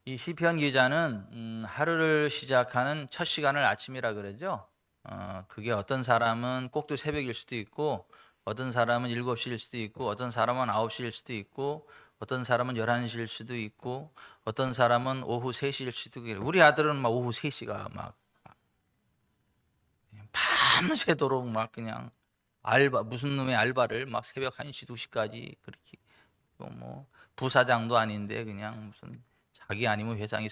이 시편 기자는 하루를 시작하는 첫 시간을 아침이라 그러죠. 그게 어떤 사람은 꼭두 새벽일 수도 있고, 어떤 사람은 7시일 수도 있고, 어떤 사람은 9시일 수도 있고, 어떤 사람은 11시일 수도 있고, 어떤 사람은 오후 3시일 수도 있고. 우리 아들은 막 오후 3시가 막 밤새도록 막 그냥 알바, 무슨 놈의 알바를 막 새벽 1시, 2시까지 그렇게, 뭐 부사장도 아닌데 그냥 무슨 자기 아니면 회장이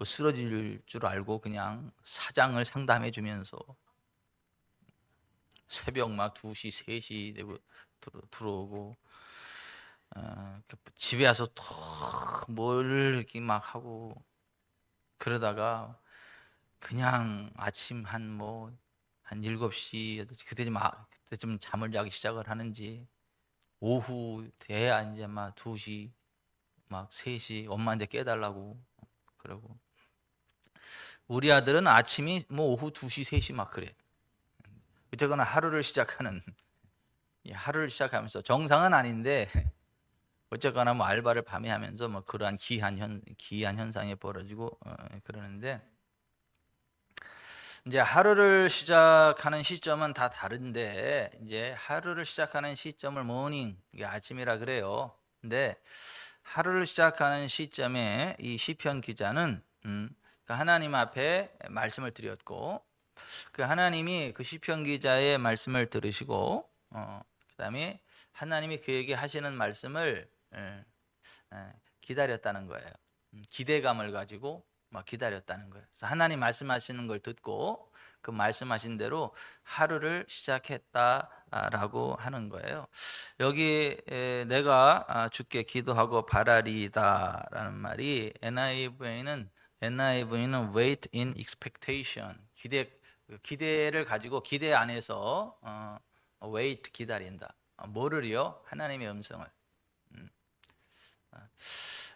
쓰러질 줄 알고 그냥 사장을 상담해 주면서 새벽 막 2시, 3시 되고 들어오고, 집에 와서 또 뭘 이렇게 막 하고, 그러다가 그냥 아침 한 7시 그때쯤 잠을 자기 시작을 하는지, 오후 돼야 이제 막 2시 막 3시 엄마한테 깨달라고 그러고. 우리 아들은 아침이 뭐 오후 2시 3시 막 그래. 어쨌거나 하루를 시작하면서 정상은 아닌데 어쨌거나 뭐 알바를 밤에 하면서 뭐 그러한 기이한 현상이 벌어지고 그러는데, 이제 하루를 시작하는 시점은 다 다른데, 이제 하루를 시작하는 시점을 모닝, 이게 아침이라 그래요. 근데 하루를 시작하는 시점에 이 시편 기자는 그 하나님 앞에 말씀을 드렸고, 그 하나님이 그 시편 기자의 말씀을 들으시고, 그다음에 하나님이 그에게 하시는 말씀을 기다렸다는 거예요. 기대감을 가지고 막 기다렸다는 거예요. 그래서 하나님 말씀하시는 걸 듣고 그 말씀하신 대로 하루를 시작했다라고 하는 거예요. 여기 내가 주께 기도하고 바라리다라는 말이, NIV는 wait in expectation, 기대를 가지고 기대 안에서 wait, 기다린다. 뭐를요? 하나님의 음성을.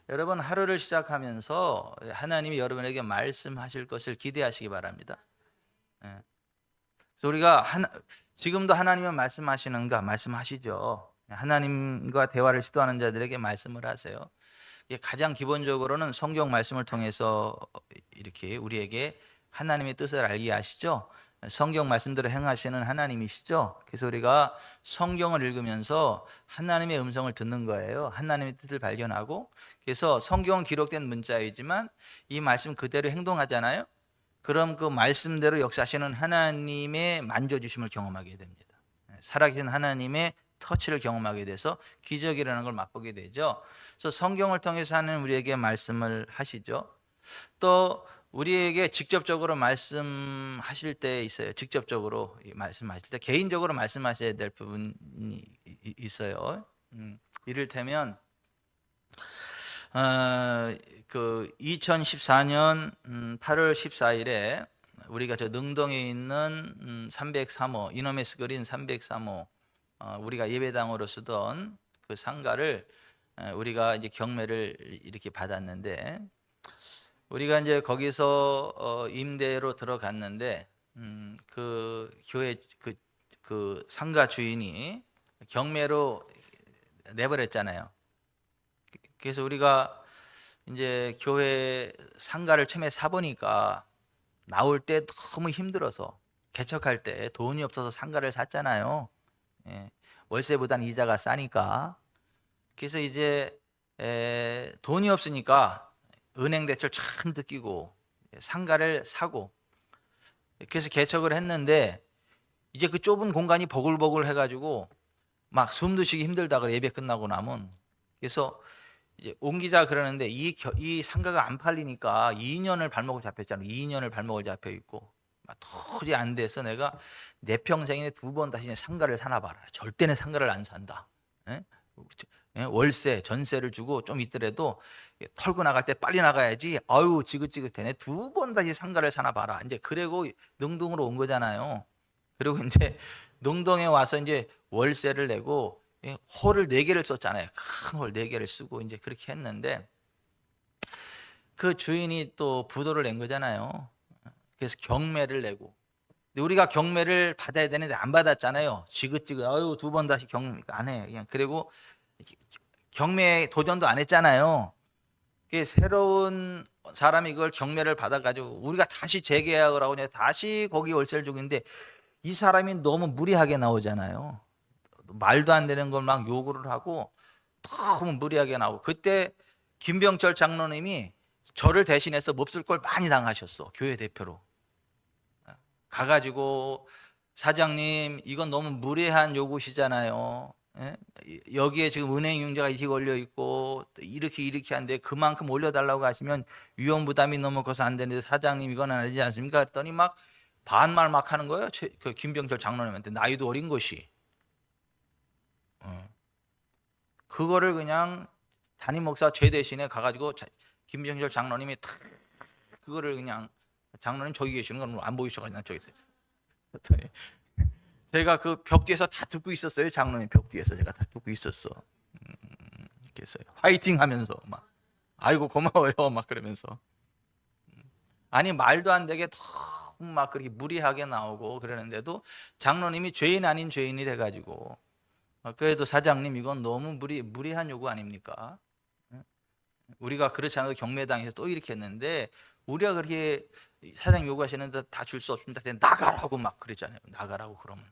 여러분, 하루를 시작하면서 하나님이 여러분에게 말씀하실 것을 기대하시기 바랍니다. 예. 그래서 지금도 하나님은 말씀하시는가? 말씀하시죠. 하나님과 대화를 시도하는 자들에게 말씀을 하세요. 이게 가장 기본적으로는 성경 말씀을 통해서 이렇게 우리에게 하나님의 뜻을 알게 하시죠. 성경 말씀대로 행하시는 하나님이시죠. 그래서 우리가 성경을 읽으면서 하나님의 음성을 듣는 거예요. 하나님의 뜻을 발견하고, 그래서 성경은 기록된 문자이지만 이 말씀 그대로 행동하잖아요. 그럼 그 말씀대로 역사하시는 하나님의 만져주심을 경험하게 됩니다. 살아계신 하나님의 터치를 경험하게 돼서 기적이라는 걸 맛보게 되죠. 그래서 성경을 통해서 하는 우리에게 말씀을 하시죠. 또 우리에게 직접적으로 말씀하실 때 있어요. 직접적으로 말씀하실 때 개인적으로 말씀하셔야 될 부분이 있어요. 이를테면 그 2014년 8월 14일에 우리가 저 능동에 있는 303호 이노메스 그린 303호, 우리가 예배당으로 쓰던 그 상가를 우리가 이제 경매를 이렇게 받았는데, 우리가 이제 거기서 임대로 들어갔는데, 그 교회 그 상가 주인이 경매로 내버렸잖아요. 그래서 우리가 이제 교회 상가를 처음에 사보니까 나올 때 너무 힘들어서, 개척할 때 돈이 없어서 상가를 샀잖아요. 예, 월세보다는 이자가 싸니까. 그래서 이제 돈이 없으니까 은행 대출 잔뜩 끼고 상가를 사고, 그래서 개척을 했는데, 이제 그 좁은 공간이 버글버글 해가지고 막 숨도 쉬기 힘들다 그래, 예배 끝나고 나면. 그래서 이제 옮기자 그러는데 이 상가가 안 팔리니까 2년을 발목을 잡혔잖아요. 2년을 발목을 잡혀 있고 막 도저히 안 돼서 내가 내 평생에 2번 다시 상가를 사나 봐라. 절대는 상가를 안 산다. 예? 월세, 전세를 주고 좀 있더라도 털고 나갈 때 빨리 나가야지. 아유, 지긋지긋해. 2번 다시 상가를 사나 봐라. 이제 그리고 능동으로 온 거잖아요. 그리고 이제 능동에 와서 이제 월세를 내고 홀을 4개를 썼잖아요. 큰 홀 4개를 쓰고 이제 그렇게 했는데, 그 주인이 또 부도를 낸 거잖아요. 그래서 경매를 내고, 근데 우리가 경매를 받아야 되는데 안 받았잖아요. 지긋지긋, 아유, 2번 다시 경매 안 해. 그냥 그리고 경매 도전도 안 했잖아요. 새로운 사람이 그걸 경매를 받아가지고 우리가 다시 재계약을 하고 이제 다시 거기 월세를 주고 있는데 이 사람이 너무 무리하게 나오잖아요. 말도 안 되는 걸 막 요구를 하고 너무 무리하게 나오고, 그때 김병철 장로님이 저를 대신해서 몹쓸 걸 많이 당하셨어. 교회 대표로 가가지고 사장님 이건 너무 무례한 요구시잖아요. 예? 여기에 지금 은행 융자가 이렇게 걸려 있고 이렇게 하는데 그만큼 올려달라고 하시면 위험 부담이 너무 커서 안 되는데 사장님 이건 아니지 않습니까? 그랬더니 막 반말 막 하는 거예요. 그 김병철 장로님한테, 나이도 어린 것이. 그거를 그냥 담임 목사 제 대신에 가가지고 김병철 장로님이 탁 그거를 그냥, 장로님 저기 계시는 건 안 보이셔가지고 저기 제가 그 벽 뒤에서 다 듣고 있었어요. 장로님 벽 뒤에서 제가 다 듣고 있었어. 그래서 화이팅 하면서 막 아이고 고마워요 막 그러면서, 아니 말도 안 되게 너무 막 그렇게 무리하게 나오고 그러는데도 장로님이 죄인 아닌 죄인이 돼가지고 그래도 사장님 이건 너무 무리한 요구 아닙니까? 우리가 그렇지 않아도 경매당에서 또 이렇게 했는데 우리가 그렇게 사장님 요구하시는데 다 줄 수 없습니다. 나가라고 막 그러잖아요. 나가라고 그러면.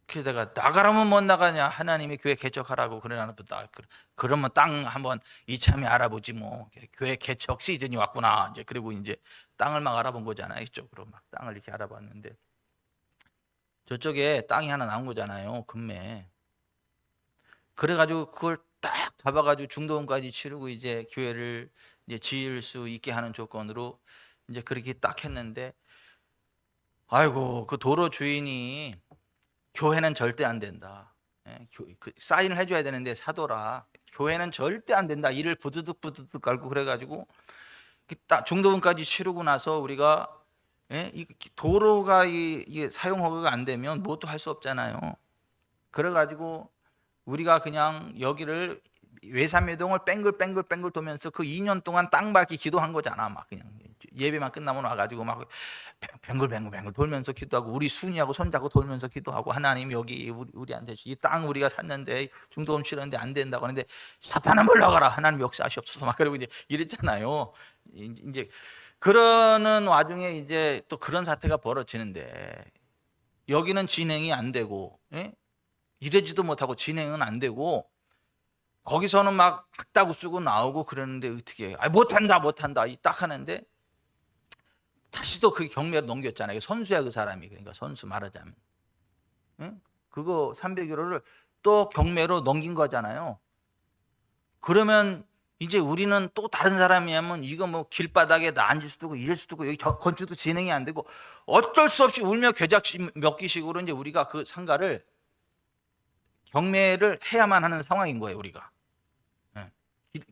그래서 내가 나가라면 못 나가냐, 하나님이 교회 개척하라고 그러나 보다. 그러면 땅 한번 이참에 알아보지 뭐. 교회 개척 시즌이 왔구나. 이제 그리고 이제 땅을 막 알아본 거잖아요. 이쪽으로 막 땅을 이렇게 알아봤는데 저쪽에 땅이 하나 나온 거잖아요. 금매. 그래가지고 그걸 딱 잡아가지고 중도금까지 치르고 이제 교회를 이제 지을 수 있게 하는 조건으로 이제 그렇게 딱 했는데, 아이고 그 도로 주인이 교회는 절대 안 된다. 사인을 해줘야 되는데 사도라. 교회는 절대 안 된다. 이를 부두둑 깔고 그래가지고 딱 중도금까지 치르고 나서 우리가 이 도로가 이 사용 허가가 안 되면 뭣도 할 수 없잖아요. 그래가지고 우리가 그냥 여기를 외삼회동을 뺑글 돌면서 그 2년 동안 땅 밟기 기도한 거잖아. 막 그냥 예배만 끝나면 와가지고 막 뱅글 돌면서 기도하고 우리 순이하고 손잡고 돌면서 기도하고, 하나님 여기 우리한테 이 땅 우리가 샀는데 중도금 치르는데 안 된다고 하는데 사탄아 물러가라, 하나님 역사하시옵소서 막 그러고 이제 이랬잖아요. 이제 그러는 와중에 이제 또 그런 사태가 벌어지는데 여기는 진행이 안 되고 이러지도 못하고 진행은 안 되고 거기서는 막 악다구 쓰고 나오고 그러는데 어떻게 해? 못한다 이 딱 하는데 다시 또 그 경매로 넘겼잖아요. 선수야 그 사람이. 그러니까 선수 말하자면 그거 300유로를 또 경매로 넘긴 거잖아요. 그러면 이제 우리는 또 다른 사람이 하면 이거 뭐 길바닥에 나 앉을 수도 있고 이럴 수도 있고 여기 건축도 진행이 안 되고 어쩔 수 없이 울며 겨자 먹기식으로 이제 우리가 그 상가를 경매를 해야만 하는 상황인 거예요. 우리가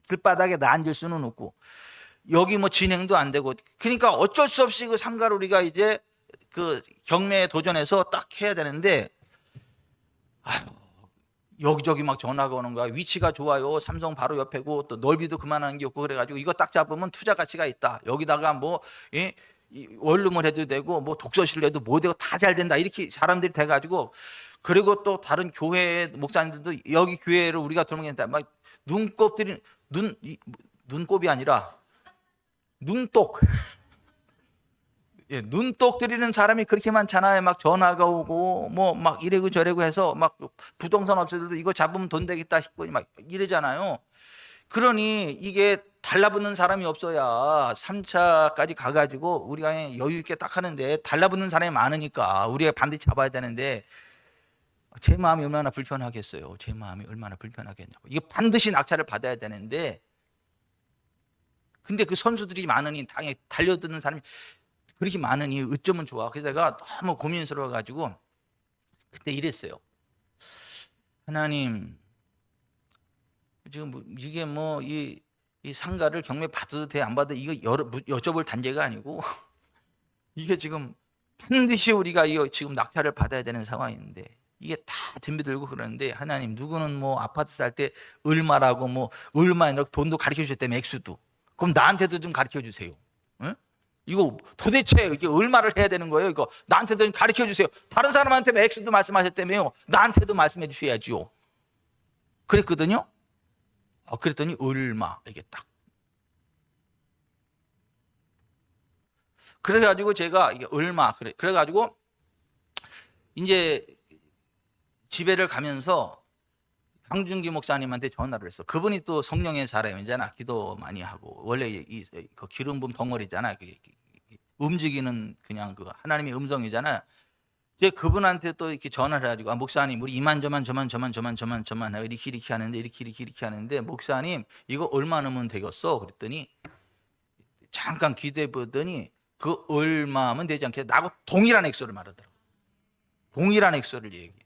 길바닥에 나 앉을 수는 없고 여기 뭐 진행도 안 되고, 그러니까 어쩔 수 없이 그 상가를 우리가 이제 그 경매에 도전해서 딱 해야 되는데, 아유, 여기저기 막 전화가 오는 거야. 위치가 좋아요. 삼성 바로 옆에고 또 넓이도 그만한 게 없고 그래가지고 이거 딱 잡으면 투자 가치가 있다. 여기다가 뭐 원룸을 해도 되고 뭐 독서실을 해도 뭐 되고 다 잘 된다. 이렇게 사람들이 돼가지고, 그리고 또 다른 교회 목사님들도 여기 교회를 우리가 들어오겠다. 막 눈곱이 아니라 눈독. 눈독 들이는 사람이 그렇게 많잖아요. 막 전화가 오고 뭐 막 이래고 저래고 해서 막 부동산 업체들도 이거 잡으면 돈 되겠다 싶고 막 이러잖아요. 그러니 이게 달라붙는 사람이 없어야 3차까지 가가지고 우리가 여유 있게 딱 하는데, 달라붙는 사람이 많으니까 우리가 반드시 잡아야 되는데 제 마음이 얼마나 불편하겠어요. 제 마음이 얼마나 불편하겠냐고. 이거 반드시 낙찰을 받아야 되는데, 근데 그 선수들이 많으니 당연히 달려드는 사람이 그렇게 많으니 어쩌면 좋아. 그래서 내가 너무 고민스러워 가지고 그때 이랬어요. 하나님, 지금 이게 뭐 이 상가를 경매 받아도 돼 안 받아도 이거 여쭤볼 단계가 아니고 이게 지금 반드시 우리가 이거 지금 낙찰을 받아야 되는 상황인데 이게 다 덤비들고 그러는데, 하나님 누구는 뭐 아파트 살 때 얼마라고 뭐 얼마 이렇게 돈도 가르쳐 주셨다며 액수도, 그럼 나한테도 좀 가르쳐 주세요. 응? 이거 도대체 이게 얼마를 해야 되는 거예요? 이거 나한테도 좀 가르쳐 주세요. 다른 사람한테 액수도 말씀하셨다며요. 나한테도 말씀해 주셔야지요. 그랬거든요. 그랬더니 얼마 이게 딱. 그래가지고 제가 이게 얼마 그래가지고 이제 집회를 가면서 강준기 목사님한테 전화를 했어. 그분이 또 성령의 사람이잖아. 기도 많이 하고 원래 그 기름 부음 덩어리잖아. 움직이는 그냥 그 하나님의 음성이잖아. 이제 그분한테 또 이렇게 전화를 해가지고 목사님 우리 이만저만 저만 이렇게 하는데 이렇게 하는데 목사님 이거 얼마 넣으면 되겠어? 그랬더니 잠깐 기대해 보더니 그 얼마면 되지 않겠어? 나하고 동일한 액수를 말하더라고. 동일한 액수를 얘기해.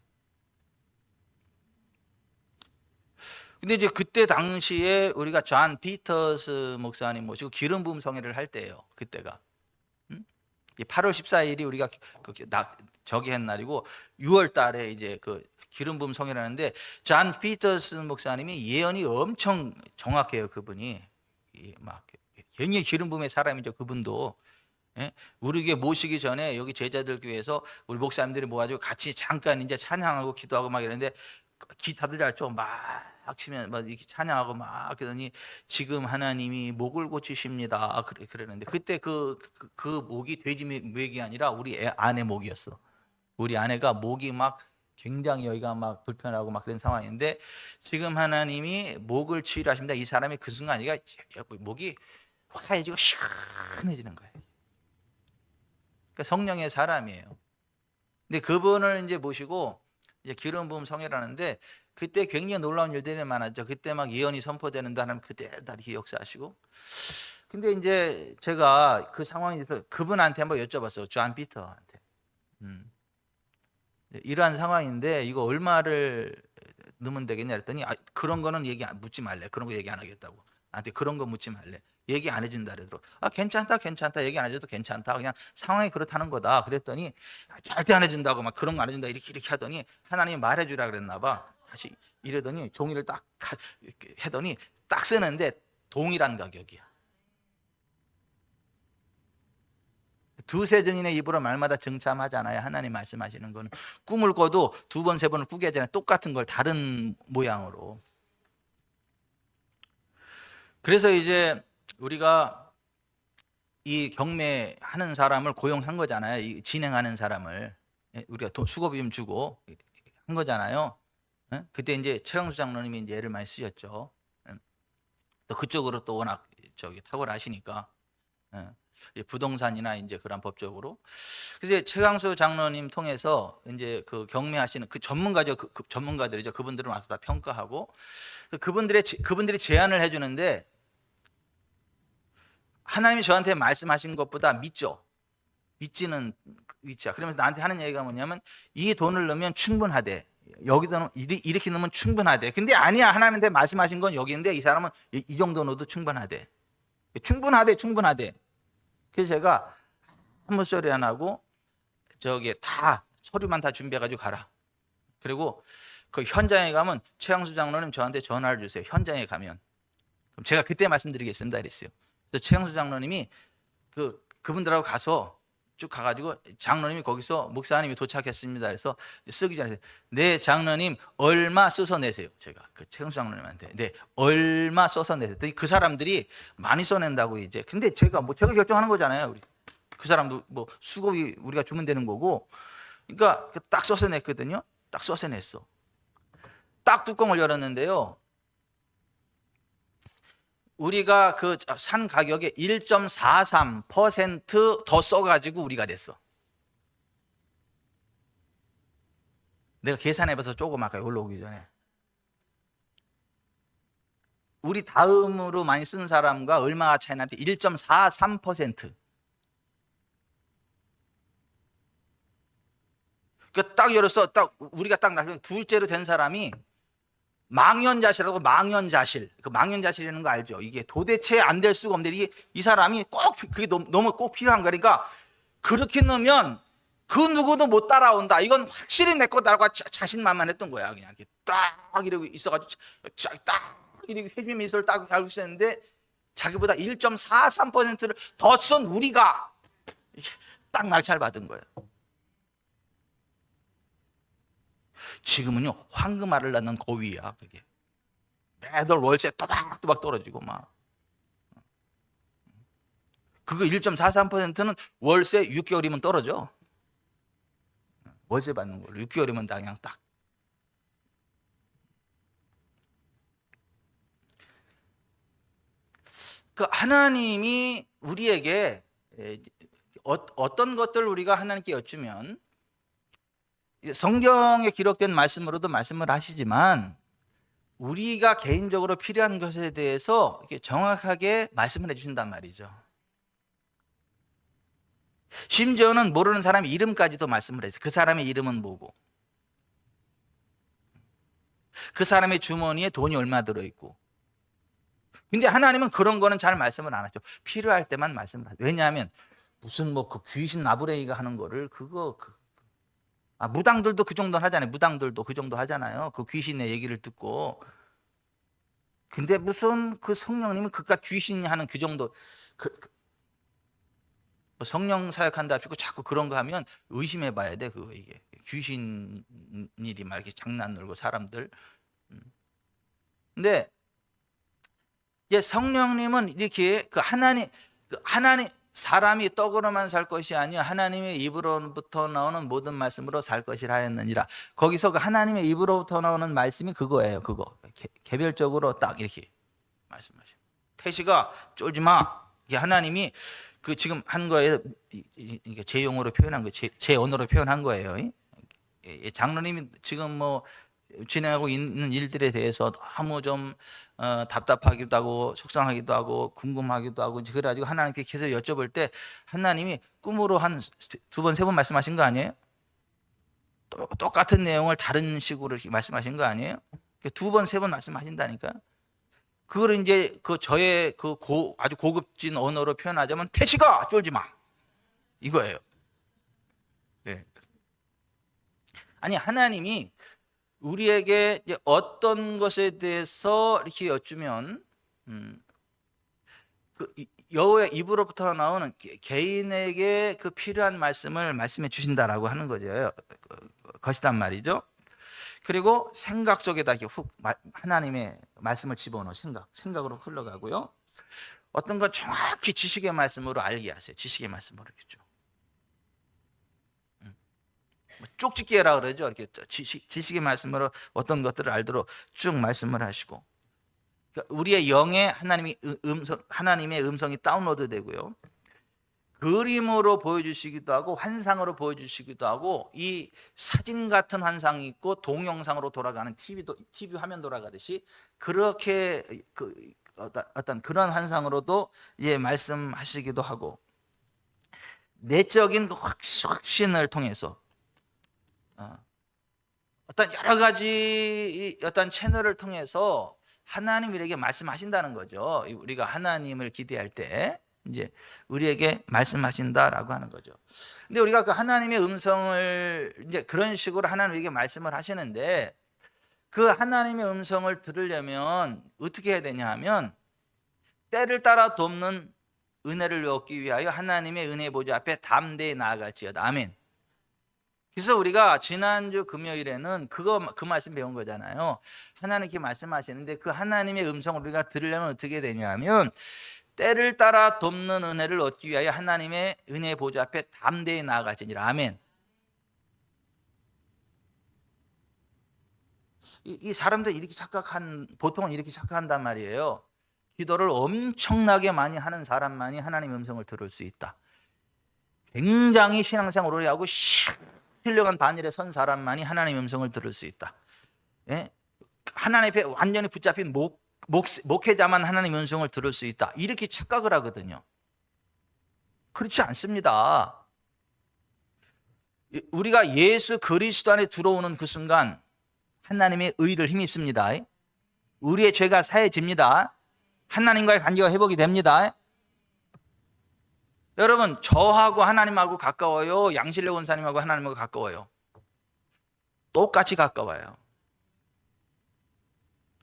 근데 이제 그때 당시에 우리가 존 피터스 목사님 모시고 기름 부음 성회를 할 때예요. 그때가 8월 14일이 우리가 저기 한 날이고 6월 달에 이제 그 기름 부음 성회를 하는데 존 피터스 목사님이 예언이 엄청 정확해요. 그분이 막 굉장히 기름 부음의 사람이죠. 그분도 우리에게 모시기 전에 여기 제자들 교회에서 우리 목사님들이 모아가지고 같이 잠깐 이제 찬양하고 기도하고 막 이러는데 기타들 잘 쳐 막 치면 막 이렇게 찬양하고 막 그러더니 지금 하나님이 목을 고치십니다. 그러는데 그때 그 목이 돼지 목이 아니라 우리 아내 목이었어. 우리 아내가 목이 막 굉장히 여기가 막 불편하고 막 그런 상황인데 지금 하나님이 목을 치유하십니다. 이 사람이 그 순간 이가 목이 화해지고 시원해지는 거예요. 그러니까 성령의 사람이에요. 근데 그분을 이제 모시고 이제 기름 부음 성회라는데 그때 굉장히 놀라운 일들이 많았죠. 그때 막 예언이 선포되는다 하면 그대로 다 이렇게 역사하시고. 근데 이제 제가 그 상황에서 그분한테 한번 여쭤봤어요. 존 피터한테. 이러한 상황인데 이거 얼마를 넣으면 되겠냐 했더니 그런 거는 묻지 말래. 그런 거 얘기 안 하겠다고. 나한테 그런 거 묻지 말래. 얘기 안 해준다 그러더라고. 괜찮다. 얘기 안 해줘도 괜찮다. 그냥 상황이 그렇다는 거다. 그랬더니 절대 안 해준다고 막 그런 거 안 해준다 이렇게 하더니 하나님이 말해주라 그랬나 봐. 다시 이러더니 종이를 딱 하더니 딱 쓰는데 동일한 가격이야. 두세 증인의 입으로 말마다 증참하잖아요. 하나님 말씀하시는 거는 꿈을 꿔도 두 번, 세 번을 꾸게 하잖아요. 똑같은 걸 다른 모양으로. 그래서 이제 우리가 이 경매하는 사람을 고용한 거잖아요. 이 진행하는 사람을 우리가 수고비 좀 주고 한 거잖아요. 그때 이제 최영수 장로님이 이제 애를 많이 쓰셨죠. 또 그쪽으로 또 워낙 탁월하시니까 부동산이나 이제 그런 법적으로. 그래서 최강수 장로님 통해서 이제 그 경매하시는 그 전문가죠. 그 전문가들이죠. 그분들은 와서 다 평가하고 그분들이 제안을 해주는데 하나님이 저한테 말씀하신 것보다 믿지는 위치야. 그러면서 나한테 하는 얘기가 뭐냐면 이 돈을 넣으면 충분하대. 여기다 이렇게 넣으면 충분하대. 근데 아니야. 하나님한테 말씀하신 건 여기인데 이 사람은 이 정도 넣어도 충분하대. 충분하대. 그래서 제가 아무 소리 안 하고 다 서류만 다 준비해가지고 가라. 그리고 그 현장에 가면 최양수 장로님 저한테 전화를 주세요. 현장에 가면. 그럼 제가 그때 말씀드리겠습니다. 이랬어요. 그래서 최양수 장로님이 그분들하고 가서 쭉 가가지고 장로님이 거기서 목사님이 도착했습니다. 그래서 쓰기 전에 네 장로님 얼마 써서 내세요. 제가 그 최양수 장로님한테 네 얼마 써서 내세요. 그 사람들이 많이 써낸다고 이제. 근데 제가 결정하는 거잖아요. 그 사람도 수고비 우리가 주면 되는 거고. 그러니까 딱 써서 냈거든요. 딱 써서 냈어. 딱 뚜껑을 열었는데요. 우리가 그 산 가격에 1.43% 더 써가지고 우리가 됐어. 내가 계산해봐서 조금 아까 올라오기 전에. 우리 다음으로 많이 쓴 사람과 얼마가 차이 나는데 1.43%. 그러니까 딱 열었어. 우리가 딱 나중에 둘째로 된 사람이 망연자실하고 망연자실. 그 망연자실이라는 거 알죠? 이게 도대체 안 될 수가 없는데 이 사람이 꼭 그게 너무 꼭 필요한 거니까 그렇게 넣으면 그 누구도 못 따라온다. 이건 확실히 내 거다라고 자신만만했던 거야. 그냥 이렇게 딱 이러고 있어가지고 딱 이렇게 회심 미소를 딱 알고 있었는데 자기보다 1.43%를 더 쓴 우리가 딱 낙찰 받은 거예요. 지금은요 황금알을 낳는 고위야 그게. 매달 월세 또박또박 떨어지고 막. 그거 1.43%는 월세 6개월이면 떨어져. 월세 받는 걸로 6개월이면 다 그냥 딱. 그 하나님이 우리에게 어떤 것들을 우리가 하나님께 여쭈면 성경에 기록된 말씀으로도 말씀을 하시지만 우리가 개인적으로 필요한 것에 대해서 이렇게 정확하게 말씀을 해주신단 말이죠. 심지어는 모르는 사람의 이름까지도 말씀을 해서 그 사람의 이름은 뭐고 그 사람의 주머니에 돈이 얼마 들어있고. 근데 하나님은 그런 거는 잘 말씀을 안 하죠. 필요할 때만 말씀을 하죠. 왜냐하면 무슨 뭐 그 귀신 나부레이가 하는 거를 무당들도 그 정도 하잖아요. 무당들도 그 정도 하잖아요. 그 귀신의 얘기를 듣고. 근데 무슨 그 성령님은 그깟 귀신이 하는 그 정도 뭐 성령 사역한다 하시고 자꾸 그런 거 하면 의심해 봐야 돼. 그거 이게 귀신 일이 막 이렇게 장난 놀고 사람들. 근데 이제 성령님은 이렇게 하나님 사람이 떡으로만 살 것이 아니요 하나님의 입으로부터 나오는 모든 말씀으로 살 것이라 하였느니라. 거기서 그 하나님의 입으로부터 나오는 말씀이 그거예요. 그거 개별적으로 딱 이렇게 말씀하셔. 태시가 쫄지 마. 이게 하나님이 그 지금 한 거예요. 이게 제 용어로 표현한 거, 제 언어로 표현한 거예요. 장로님이 지금 뭐 진행하고 있는 일들에 대해서 너무 좀 답답하기도 하고 속상하기도 하고 궁금하기도 하고 그래가지고 하나님께 계속 여쭤볼 때 하나님이 꿈으로 한 2번, 3번 말씀하신 거 아니에요? 똑같은 내용을 다른 식으로 이렇게 말씀하신 거 아니에요? 2번, 3번 말씀하신다니까. 그걸 이제 저의 아주 고급진 언어로 표현하자면 태시가 쫄지 마 이거예요. 네. 아니 하나님이 우리에게 이제 어떤 것에 대해서 이렇게 여쭈면 그 여호와의 입으로부터 나오는 개인에게 그 필요한 말씀을 말씀해 주신다라고 하는 거죠. 것이단 말이죠. 그리고 생각 속에다 이렇게 훅 하나님의 말씀을 집어넣어 생각으로 흘러가고요. 어떤 걸 정확히 지식의 말씀으로 알게 하세요. 지식의 말씀으로 이렇게 쪽집기 해라 그러죠. 이렇게 지식의 말씀으로 어떤 것들을 알도록 쭉 말씀을 하시고 그러니까 우리의 영에 하나님의 음성이 다운로드 되고요. 그림으로 보여주시기도 하고 환상으로 보여주시기도 하고 이 사진 같은 환상이 있고 동영상으로 돌아가는 TV 화면 돌아가듯이 그렇게 어떤 그런 환상으로도 말씀하시기도 하고 내적인 확신을 통해서 어떤 여러 가지 어떤 채널을 통해서 하나님 우리에게 말씀하신다는 거죠. 우리가 하나님을 기대할 때 이제 우리에게 말씀하신다라고 하는 거죠. 근데 우리가 그 하나님의 음성을 이제 그런 식으로 하나님에게 말씀을 하시는데 그 하나님의 음성을 들으려면 어떻게 해야 되냐 하면 때를 따라 돕는 은혜를 얻기 위하여 하나님의 은혜 보좌 앞에 담대히 나아갈지어다. 아멘. 그래서 우리가 지난주 금요일에는 그 말씀 배운 거잖아요. 하나님께 말씀하시는데 그 하나님의 음성을 우리가 들으려면 어떻게 되냐면 때를 따라 돕는 은혜를 얻기 위하여 하나님의 은혜 보좌 앞에 담대히 나아갈지니라. 아멘. 이 사람들 보통은 이렇게 착각한단 말이에요. 기도를 엄청나게 많이 하는 사람만이 하나님의 음성을 들을 수 있다. 굉장히 신앙생활 오래 하고 훌륭한 반열에 선 사람만이 하나님의 음성을 들을 수 있다. 예? 하나님 앞에 완전히 붙잡힌 목회자만 하나님의 음성을 들을 수 있다. 이렇게 착각을 하거든요. 그렇지 않습니다. 우리가 예수 그리스도 안에 들어오는 그 순간 하나님의 의를 힘입습니다. 우리의 죄가 사해집니다. 하나님과의 관계가 회복이 됩니다. 여러분 저하고 하나님하고 가까워요? 양실래 원사님하고 하나님하고 가까워요? 똑같이 가까워요.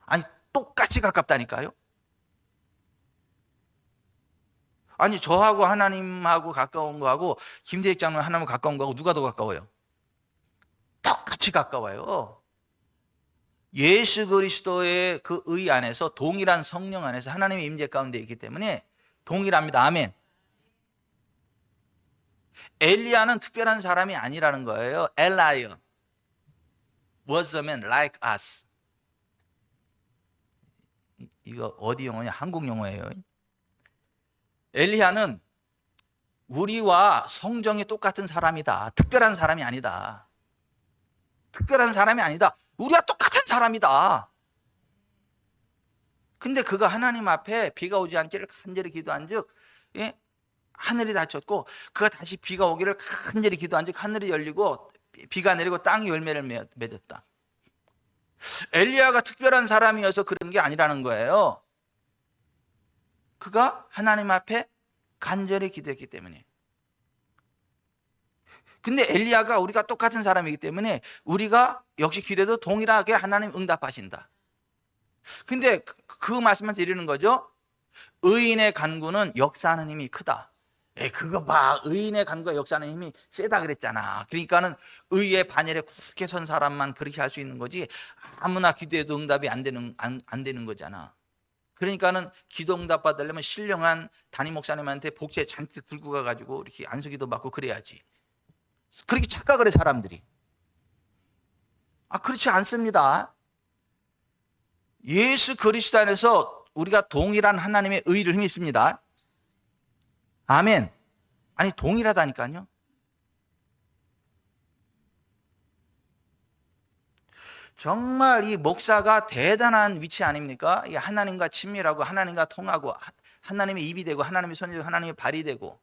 아니 똑같이 가깝다니까요. 아니 저하고 하나님하고 가까운 거하고 김대익 장로님 하나님하고 가까운 거하고 누가 더 가까워요? 똑같이 가까워요. 예수 그리스도의 그 의 안에서 동일한 성령 안에서 하나님의 임재 가운데 있기 때문에 동일합니다. 아멘. 엘리야는 특별한 사람이 아니라는 거예요. Elijah was a man like us. 이거 어디 영어냐? 한국 영어예요. 엘리야는 우리와 성정이 똑같은 사람이다. 특별한 사람이 아니다. 특별한 사람이 아니다. 우리와 똑같은 사람이다. 근데 그가 하나님 앞에 비가 오지 않기를 간절히 기도한 즉, 예? 하늘이 닫혔고, 그가 다시 비가 오기를 간절히 기도한 즉 하늘이 열리고 비가 내리고 땅이 열매를 맺었다. 엘리야가 특별한 사람이어서 그런 게 아니라는 거예요. 그가 하나님 앞에 간절히 기도했기 때문에. 근데 엘리야가 우리가 똑같은 사람이기 때문에 우리가 역시 기도해도 동일하게 하나님 응답하신다. 근데 그 말씀을 드리는 거죠. 의인의 간구는 역사하는 힘이 크다. 그거 봐, 의인의 간구가 역사하는 힘이 세다 그랬잖아. 그러니까는 의의 반열에 굳게 선 사람만 그렇게 할 수 있는 거지, 아무나 기도해도 응답이 안 되는 거잖아. 그러니까는 기도 응답 받으려면 신령한 담임 목사님한테 복제 잔뜩 들고 가가지고 이렇게 안수기도 받고 그래야지. 그렇게 착각을 해 사람들이. 그렇지 않습니다. 예수 그리스도 안에서 우리가 동일한 하나님의 의를 힘입습니다. 아멘. 아니 동일하다니까요. 정말 이 목사가 대단한 위치 아닙니까? 이 하나님과 친밀하고 하나님과 통하고 하나님의 입이 되고 하나님의 손이 되고 하나님의 발이 되고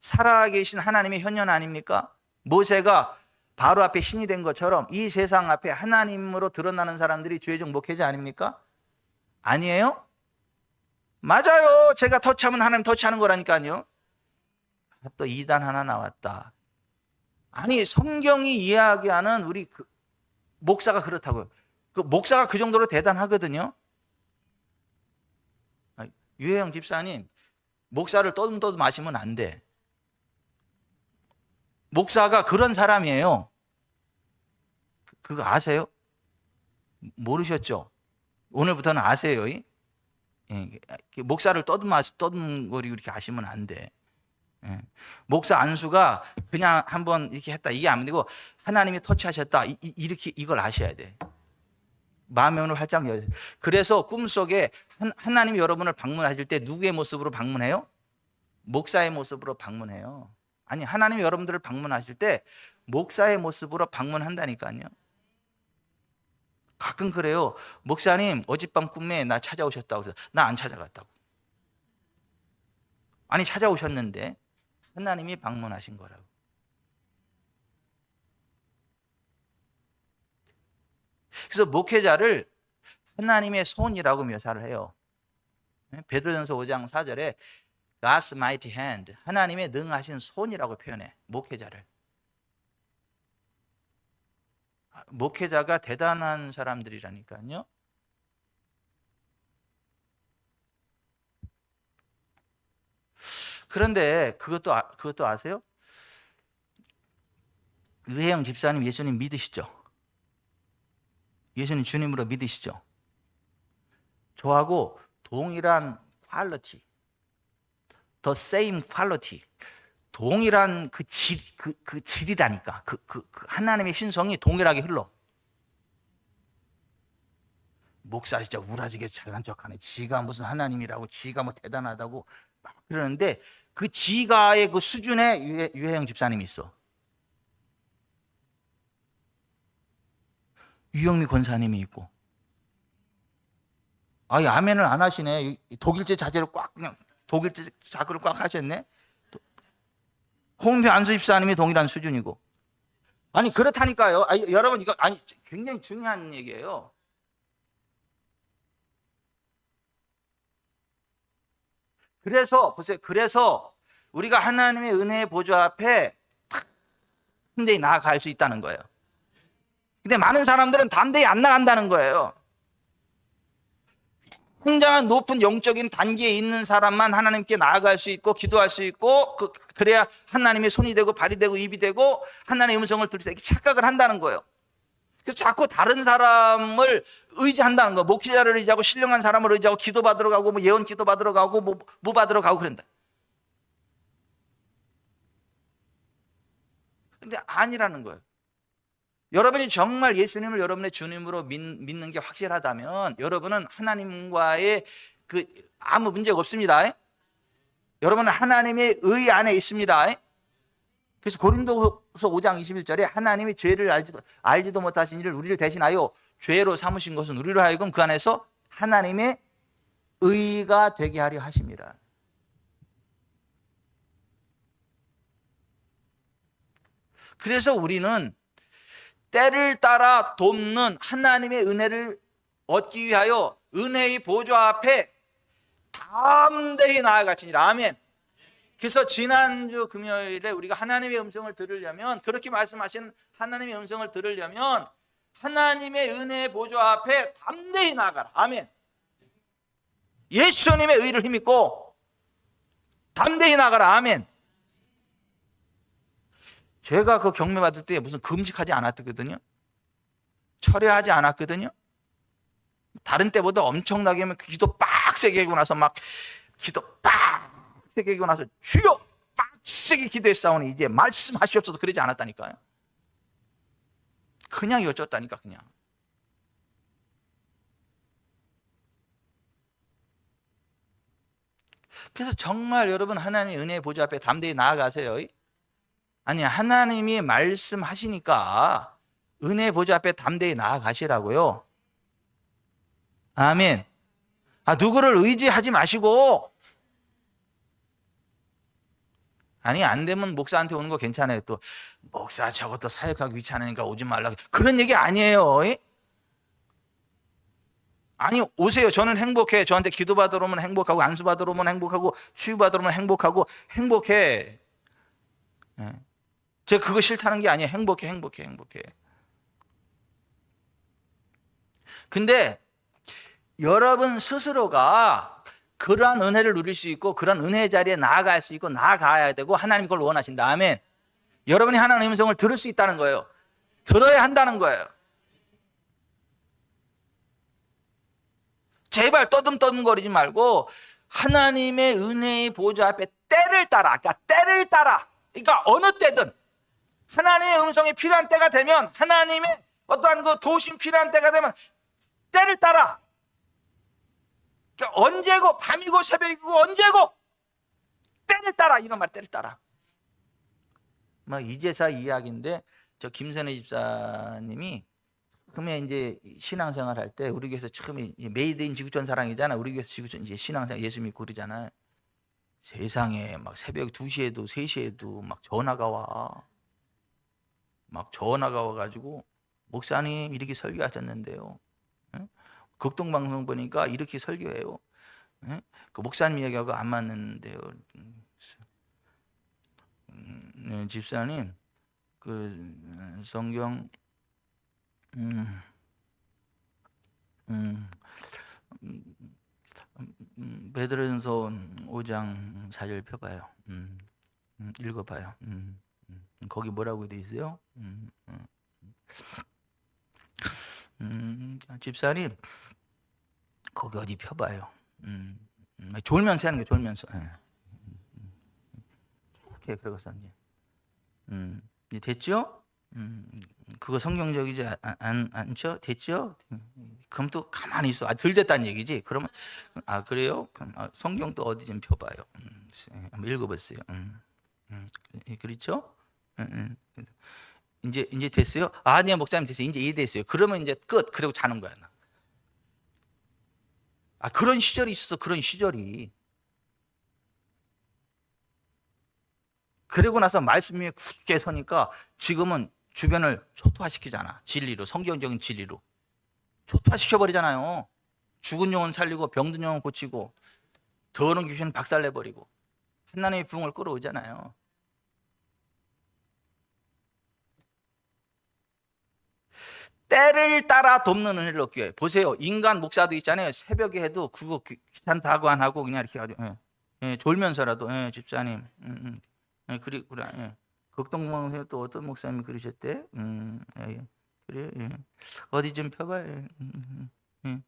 살아계신 하나님의 현현 아닙니까? 모세가 바로 앞에 신이 된 것처럼 이 세상 앞에 하나님으로 드러나는 사람들이 주의종 목회자 아닙니까? 아니에요? 맞아요. 제가 터치하면 하나님 터치하는 거라니까요. 또 이단 하나 나왔다. 아니 성경이 이야기하는 우리 목사가 그렇다고요. 그 목사가 그 정도로 대단하거든요. 유혜영 집사님, 목사를 떠듬떠듬 마시면 안 돼. 목사가 그런 사람이에요. 그거 아세요? 모르셨죠? 오늘부터는 아세요. 목사를 떠듬거리고 이렇게 하시면 안 돼. 목사 안수가 그냥 한번 이렇게 했다 이게 안 되고 하나님이 터치하셨다 이렇게 이걸 아셔야 돼. 마음의 문을 활짝 열어요. 그래서 꿈속에 하나님이 여러분을 방문하실 때 누구의 모습으로 방문해요? 목사의 모습으로 방문해요. 아니 하나님이 여러분들을 방문하실 때 목사의 모습으로 방문한다니까요. 가끔 그래요. 목사님 어젯밤 꿈에 나 찾아오셨다고 해서 나 안 찾아갔다고. 아니 찾아오셨는데 하나님이 방문하신 거라고. 그래서 목회자를 하나님의 손이라고 묘사를 해요. 베드로전서 5장 4절에 God's mighty hand, 하나님의 능하신 손이라고 표현해 목회자를. 목회자가 대단한 사람들이라니까요. 그런데 그것도 아세요? 유혜영 집사님 예수님 믿으시죠? 예수님 주님으로 믿으시죠? 저하고 동일한 퀄리티, the same quality, 동일한 그 질이라니까. 그 하나님의 신성이 동일하게 흘러. 목사 진짜 우라지게 잘난 척하네. 지가 무슨 하나님이라고, 지가 뭐 대단하다고 막 그러는데 그 지가의 그 수준에 유혜영 집사님이 있어. 유영미 권사님이 있고. 아멘을 안 하시네. 독일제 자제로 그냥 독일제 자꾸를 꽉 하셨네. 홍표 안수 집사님이 동일한 수준이고. 아니 그렇다니까요. 여러분 이거 굉장히 중요한 얘기예요. 그래서 보세요. 그래서 우리가 하나님의 은혜의 보좌 앞에 담대히 나아갈 수 있다는 거예요. 근데 많은 사람들은 담대히 안 나간다는 거예요. 굉장한 높은 영적인 단계에 있는 사람만 하나님께 나아갈 수 있고 기도할 수 있고 그래야 하나님의 손이 되고 발이 되고 입이 되고 하나님의 음성을 들을 수 있게 착각을 한다는 거예요. 그래서 자꾸 다른 사람을 의지한다는 거. 목회자를 의지하고 신령한 사람을 의지하고 기도 받으러 가고 뭐 예언 기도 받으러 가고 뭐 받으러 가고 그런다. 근데 아니라는 거예요. 여러분이 정말 예수님을 여러분의 주님으로 믿는 게 확실하다면 여러분은 하나님과의 아무 문제가 없습니다. 여러분은 하나님의 의 안에 있습니다. 그래서 고린도서 5장 21절에 하나님이 죄를 알지도 못하신 이를 우리를 대신하여 죄로 삼으신 것은 우리로 하여금 그 안에서 하나님의 의가 되게 하려 하십니다. 그래서 우리는 때를 따라 돕는 하나님의 은혜를 얻기 위하여 은혜의 보좌 앞에 담대히 나아갈지니라. 아멘. 그래서 지난주 금요일에 우리가 하나님의 음성을 들으려면, 그렇게 말씀하신 하나님의 음성을 들으려면 하나님의 은혜의 보좌 앞에 담대히 나아가라. 아멘. 예수님의 의를 힘입고 담대히 나아가라. 아멘. 제가 그 경매 받을 때 무슨 금식하지 않았거든요. 철회하지 않았거든요. 다른 때보다 엄청나게 기도 빡세게 하고 나서 막 기도 빡세게 하고 나서 주여 빡세게 기도했사오니 이제 말씀하시옵소서 그러지 않았다니까요. 그냥 여쭙다니까. 그냥. 그래서 정말 여러분 하나님의 은혜의 보좌 앞에 담대히 나아가세요. 아니, 하나님이 말씀하시니까 은혜의 보좌 앞에 담대히 나아가시라고요. 아멘. 누구를 의지하지 마시고, 아니 안 되면 목사한테 오는 거 괜찮아요. 또 목사 저것도 사역하기 귀찮으니까 오지 말라고, 그런 얘기 아니에요. 아니 오세요. 저는 행복해. 저한테 기도받으러 오면 행복하고, 안수받으러 오면 행복하고, 치유받으러 오면 행복하고, 행복해. 제가 그거 싫다는 게 아니에요. 행복해. 근데 여러분 스스로가 그러한 은혜를 누릴 수 있고, 그런 은혜의 자리에 나아갈 수 있고, 나아가야 되고, 하나님이 그걸 원하신다. 아멘. 여러분이 하나님의 음성을 들을 수 있다는 거예요. 들어야 한다는 거예요. 제발 떠듬떠듬거리지 말고 하나님의 은혜의 보좌 앞에 때를 따라. 그러니까 어느 때든 하나님의 음성이 필요한 때가 되면, 하나님의 어떠한 그 도심 필요한 때가 되면 때를 따라. 그러니까 언제고, 밤이고 새벽이고 언제고 때를 따라. 이런 말, 때를 따라. 뭐 이제사 이야기인데, 저 김선혜 집사님이 처음에 이제 신앙생활 할 때 우리 교회에서 처음에 메이드인 지구촌 사랑이잖아. 우리 교회에서 지구촌 이제 신앙생활 예수 믿고 그러잖아요. 세상에 막 새벽 2시에도 3시에도 막 전화가 와. 막 전화가 와가지고 목사님 이렇게 설교하셨는데요. 극동방송 보니까 이렇게 설교해요. 그 목사님 이야기하고 안 맞는데요. 네, 집사님 그 성경 베드로전서 5장 4절 펴봐요. 읽어봐요. 거기 뭐라고 돼 있어요? 집사님 거기 어디 펴봐요. 졸면서 하는 게, 졸면서. 이렇게 그러고서 이제 됐죠? 그거 성경적이지 않죠? 됐죠? 그럼 또 가만히 있어. 덜 됐다는 얘기지. 그러면 그래요? 그럼 성경 또 어디 좀 펴봐요. 한번 읽어보세요. 그렇죠? 이제 됐어요? 네 목사님 됐어요. 이제 이해됐어요. 그러면 이제 끝. 그리고 자는 거야. 그런 시절이 있었어. 그런 시절이. 그리고 나서 말씀 위에 굳게 서니까 지금은 주변을 초토화시키잖아. 진리로, 성경적인 진리로 초토화시켜버리잖아요. 죽은 영혼 살리고, 병든 영혼 고치고, 더러운 귀신 박살내버리고, 하나님의 부흥을 끌어오잖아요. 때를 따라 돕는 은혜를 얻기 위해. 보세요. 인간 목사도 있잖아요. 새벽에 해도 그거 귀찮다고 안 하고 그냥 이렇게 아주 졸면서라도 집사님 그래. 극동방송에 또 어떤 목사님이 그러셨대? 그래, 예. 어디 좀 펴봐요. 예.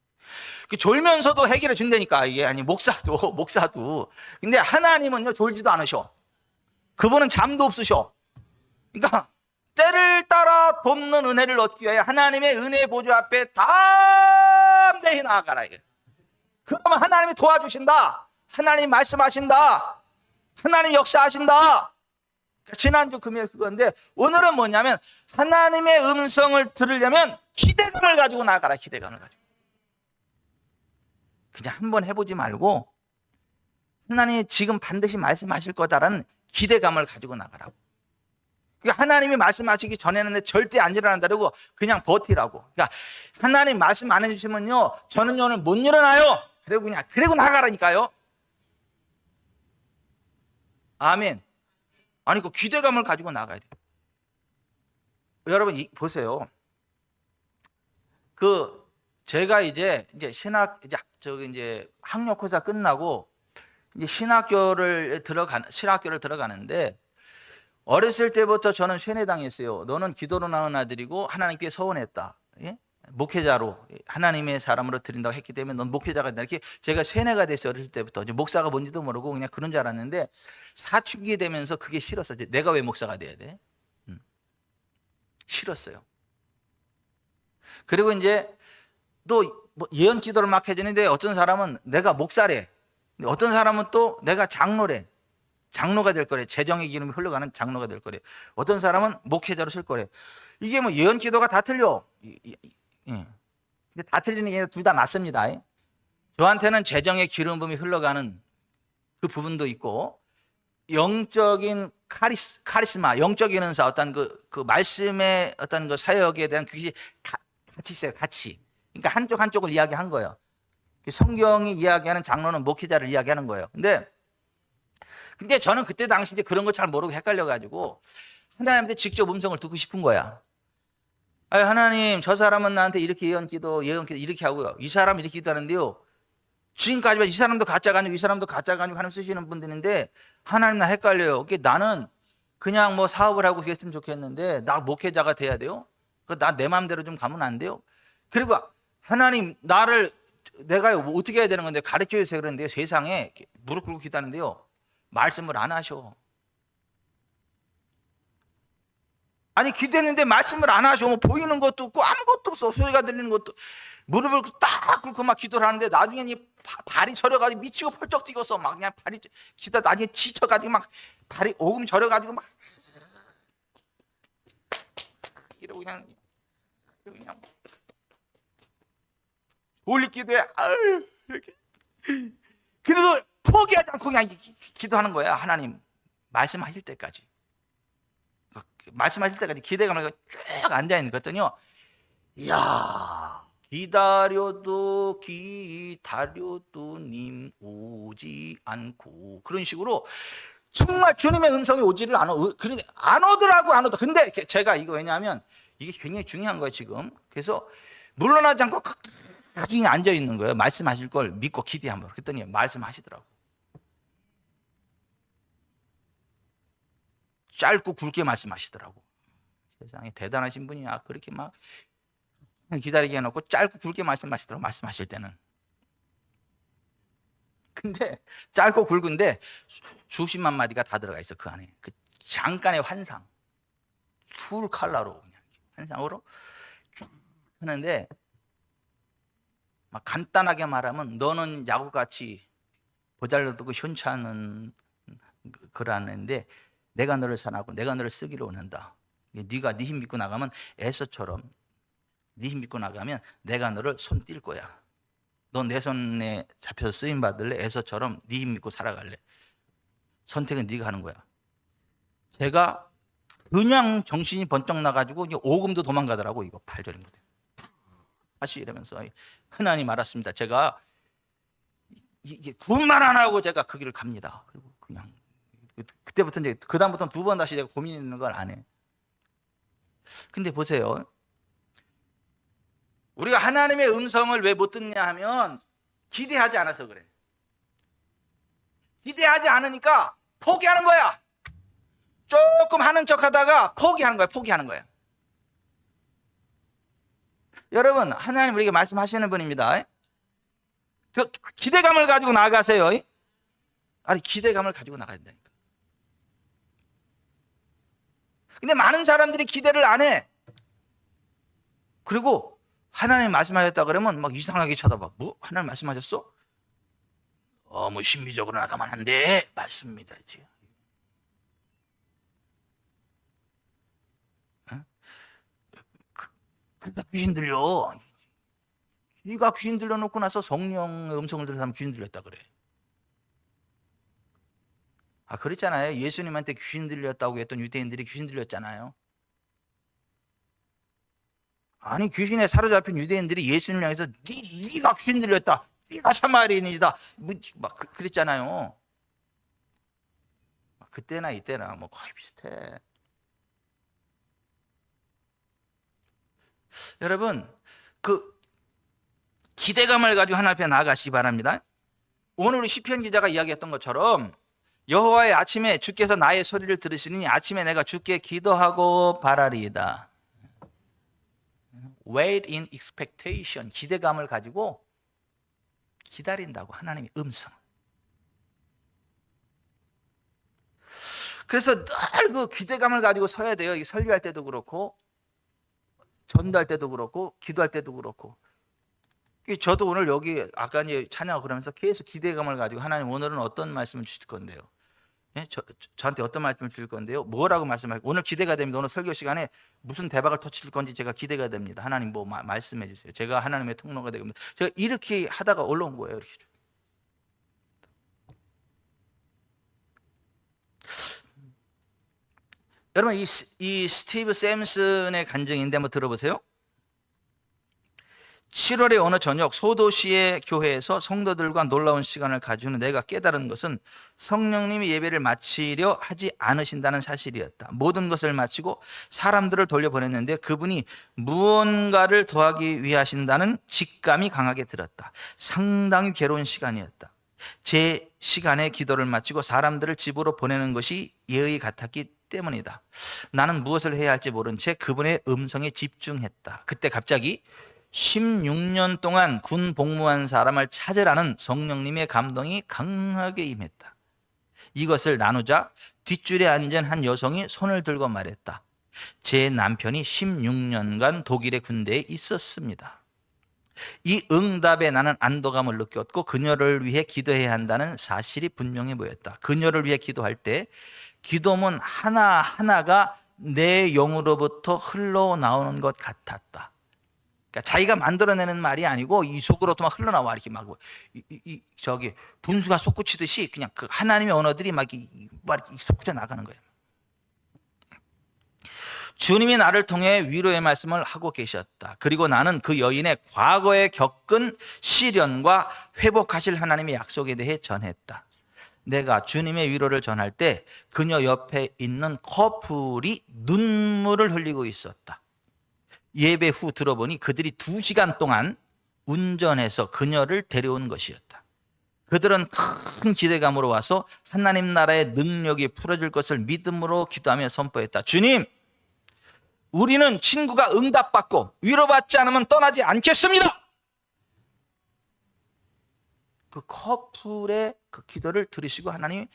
그 졸면서도 해결해 준다니까. 이게 아니 목사도. 근데 하나님은요 졸지도 않으셔. 그분은 잠도 없으셔. 그러니까 때를 따라 돕는 은혜를 얻기 위해 하나님의 은혜 보좌 앞에 담대히 나아가라. 이게. 그러면 하나님이 도와주신다. 하나님 말씀하신다. 하나님 역사하신다. 지난주 금요일 그건데 오늘은 뭐냐면 하나님의 음성을 들으려면 기대감을 가지고 나아가라. 기대감을 가지고. 그냥 한번 해보지 말고 하나님이 지금 반드시 말씀하실 거다라는 기대감을 가지고 나가라고. 그러니까 하나님이 말씀하시기 전에는 절대 안 일어난다고 그냥 버티라고. 그러니까 하나님 말씀 안 해주시면요 저는 오늘 못 일어나요. 그리고 나가라니까요. 아멘. 아니 그 기대감을 가지고 나가야 돼요. 여러분 보세요. 제가 이제 이제 학력고사 끝나고 이제 신학교를 들어가는데 어렸을 때부터 저는 세뇌당했어요. 너는 기도로 낳은 아들이고 하나님께 서원했다. 예? 목회자로 하나님의 사람으로 드린다고 했기 때문에 넌 목회자가 된다. 이렇게 제가 세뇌가 됐어요. 어렸을 때부터 이제 목사가 뭔지도 모르고 그냥 그런 줄 알았는데 사춘기 되면서 그게 싫었어요. 내가 왜 목사가 돼야 돼? 싫었어요. 그리고 이제 또 뭐 예언 기도를 막 해주는데 어떤 사람은 내가 목사래. 어떤 사람은 또 내가 장로래. 장로가 될 거래. 재정의 기름이 흘러가는 장로가 될 거래. 어떤 사람은 목회자로 쓸 거래. 이게 뭐 예언 기도가 다 틀려. 근데 다 틀리는 게 둘 다 맞습니다. 저한테는 재정의 기름 부음이 흘러가는 그 부분도 있고 영적인 카리스마, 영적인 은사, 어떤 그 말씀의 어떤 그 사역에 대한 그것이 같이 있어요. 같이. 그러니까 한쪽을 이야기한 거예요. 성경이 이야기하는 장로는 목회자를 이야기하는 거예요. 근데 저는 그때 당시 이제 그런 거 잘 모르고 헷갈려가지고 하나님한테 직접 음성을 듣고 싶은 거야. 아니, 하나님, 저 사람은 나한테 이렇게 예언 기도 이렇게 하고요. 이 사람 이렇게 기도하는데요. 지금까지만 이 사람도 가짜가 아니고 이 사람도 가짜가 아니고 하나님 쓰시는 분들인데 하나님 나 헷갈려요. 나는 그냥 뭐 사업을 하고 그랬으면 좋겠는데 나 목회자가 돼야 돼요. 나 내 마음대로 좀 가면 안 돼요. 그리고 하나님 내가 어떻게 해야 되는 건데 가르쳐 주세요. 그러는데요. 세상에 무릎 꿇고 기도하는데요. 말씀을 안 하셔. 아니 기도했는데 말씀을 안 하셔. 뭐 보이는 것도 없고 아무것도 없어. 소리가 들리는 것도. 무릎을 딱 꿇고 막 기도를 하는데 나중에 발이 저려가지고 미치고 펄쩍 뛰었어. 막 그냥 발이 기다 나중에 지쳐가지고 막 발이 오금 저려가지고 막 이러고 그냥 올리 기도해. 아유 이렇게. 그래도 포기하지 않고 그냥 기도하는 거야. 하나님 말씀하실 때까지. 말씀하실 때까지 기대감을 쭉 앉아 있는 거거든요. 이야, 기다려도 님 오지 않고 그런 식으로 정말 주님의 음성이 오지를 않아. 그런데 안 오더라고 안 오더. 근데 제가 이거 왜냐하면 이게 굉장히 중요한 거예요 지금. 그래서 물러나지 않고 나중에 앉아 있는 거예요. 말씀하실 걸 믿고 기대 한번. 그랬더니 말씀하시더라고. 짧고 굵게 말씀하시더라고. 세상에 대단하신 분이야. 그렇게 막 기다리게 해놓고 짧고 굵게 말씀하시더라고. 말씀하실 때는. 근데 짧고 굵은데 수십만 마디가 다 들어가 있어. 그 안에. 그 잠깐의 환상. 풀 컬러로 그냥 환상으로 쭉 하는데 막 간단하게 말하면 너는 야구같이 보잘것없고 현찮은 그러는데 내가 너를 사랑하고 내가 너를 쓰기로 원한다. 네가 네 힘 믿고 나가면 에서처럼 네 힘 믿고 나가면 내가 너를 손 뗄 거야. 너 내 손에 잡혀서 쓰임 받을래? 에서처럼 네 힘 믿고 살아갈래? 선택은 네가 하는 거야. 제가 그냥 정신이 번쩍 나가지고 오금도 도망가더라고. 이거 8절인 거예요. 다시 이러면서 하나님 알았습니다. 제가 이게 구만 안 하고 제가 그 길을 갑니다. 그리고 그냥 그때부터 이제 그 다음부터는 두 번 다시 내가 고민있는 걸 안 해. 근데 보세요. 우리가 하나님의 음성을 왜 못 듣냐 하면 기대하지 않아서 그래. 기대하지 않으니까 포기하는 거야. 조금 하는 척 하다가 포기하는 거야. 여러분, 하나님 우리에게 말씀하시는 분입니다. 그 기대감을 가지고 나가세요. 아니, 기대감을 가지고 나가야 된다니까. 근데 많은 사람들이 기대를 안 해. 그리고 하나님 말씀하셨다 그러면 막 이상하게 쳐다봐. 뭐? 하나님 말씀하셨어? 뭐 신비적으로 나가면 안 돼. 말씀입니다. 귀신 들려. 네가 귀신 들려놓고 나서 성령의 음성을 들은 사람 귀신 들렸다 그래. 그랬잖아요. 예수님한테 귀신 들렸다고 했던 유대인들이 귀신 들렸잖아요. 아니, 귀신에 사로잡힌 유대인들이 예수님을 향해서 네가 귀신 들렸다. 네가 사마리아인이다. 막 그랬잖아요. 그때나 이때나 뭐 거의 비슷해. 여러분, 그 기대감을 가지고 하나님 앞에 나아가시기 바랍니다. 오늘 우리 시편 기자가 이야기했던 것처럼 여호와의 아침에 주께서 나의 소리를 들으시니 아침에 내가 주께 기도하고 바라리이다. Wait in expectation, 기대감을 가지고 기다린다고, 하나님의 음성. 그래서 늘 그 기대감을 가지고 서야 돼요. 설교할 때도 그렇고, 전도할 때도 그렇고, 기도할 때도 그렇고. 저도 오늘 여기 아까 이제 찬양하고 그러면서 계속 기대감을 가지고 하나님 오늘은 어떤 말씀을 주실 건데요? 저한테 어떤 말씀을 주실 건데요? 뭐라고 말씀하실? 오늘 기대가 됩니다. 오늘 설교 시간에 무슨 대박을 터칠 건지 제가 기대가 됩니다. 하나님 뭐 말씀해 주세요. 제가 하나님의 통로가 되겠습니다. 제가 이렇게 하다가 올라온 거예요. 이렇게. 여러분, 이 스티브 샘슨의 간증인데 한번 들어보세요. 7월의 어느 저녁 소도시의 교회에서 성도들과 놀라운 시간을 가지는 내가 깨달은 것은 성령님이 예배를 마치려 하지 않으신다는 사실이었다. 모든 것을 마치고 사람들을 돌려보냈는데 그분이 무언가를 더하기 위하신다는 직감이 강하게 들었다. 상당히 괴로운 시간이었다. 제 시간에 기도를 마치고 사람들을 집으로 보내는 것이 예의 같았기 때문이다. 나는 무엇을 해야 할지 모른 채 그분의 음성에 집중했다. 그때 갑자기 16년 동안 군 복무한 사람을 찾으라는 성령님의 감동이 강하게 임했다. 이것을 나누자 뒷줄에 앉은 한 여성이 손을 들고 말했다. 제 남편이 16년간 독일의 군대에 있었습니다. 이 응답에 나는 안도감을 느꼈고 그녀를 위해 기도해야 한다는 사실이 분명해 보였다. 그녀를 위해 기도할 때 기도문 하나하나가 내 영으로부터 흘러나오는 것 같았다. 그러니까 자기가 만들어내는 말이 아니고 이 속으로부터 막 흘러나와. 이렇게 막 저기 분수가 솟구치듯이 그냥 그 하나님의 언어들이 막 솟구쳐 나가는 거예요. 주님이 나를 통해 위로의 말씀을 하고 계셨다. 그리고 나는 그 여인의 과거에 겪은 시련과 회복하실 하나님의 약속에 대해 전했다. 내가 주님의 위로를 전할 때 그녀 옆에 있는 커플이 눈물을 흘리고 있었다. 예배 후 들어보니 그들이 2시간 동안 운전해서 그녀를 데려온 것이었다. 그들은 큰 기대감으로 와서 하나님 나라의 능력이 풀어질 것을 믿음으로 기도하며 선포했다. 주님, 우리는 친구가 응답받고 위로받지 않으면 떠나지 않겠습니다. 그 커플의 그 기도를 들으시고 하나님이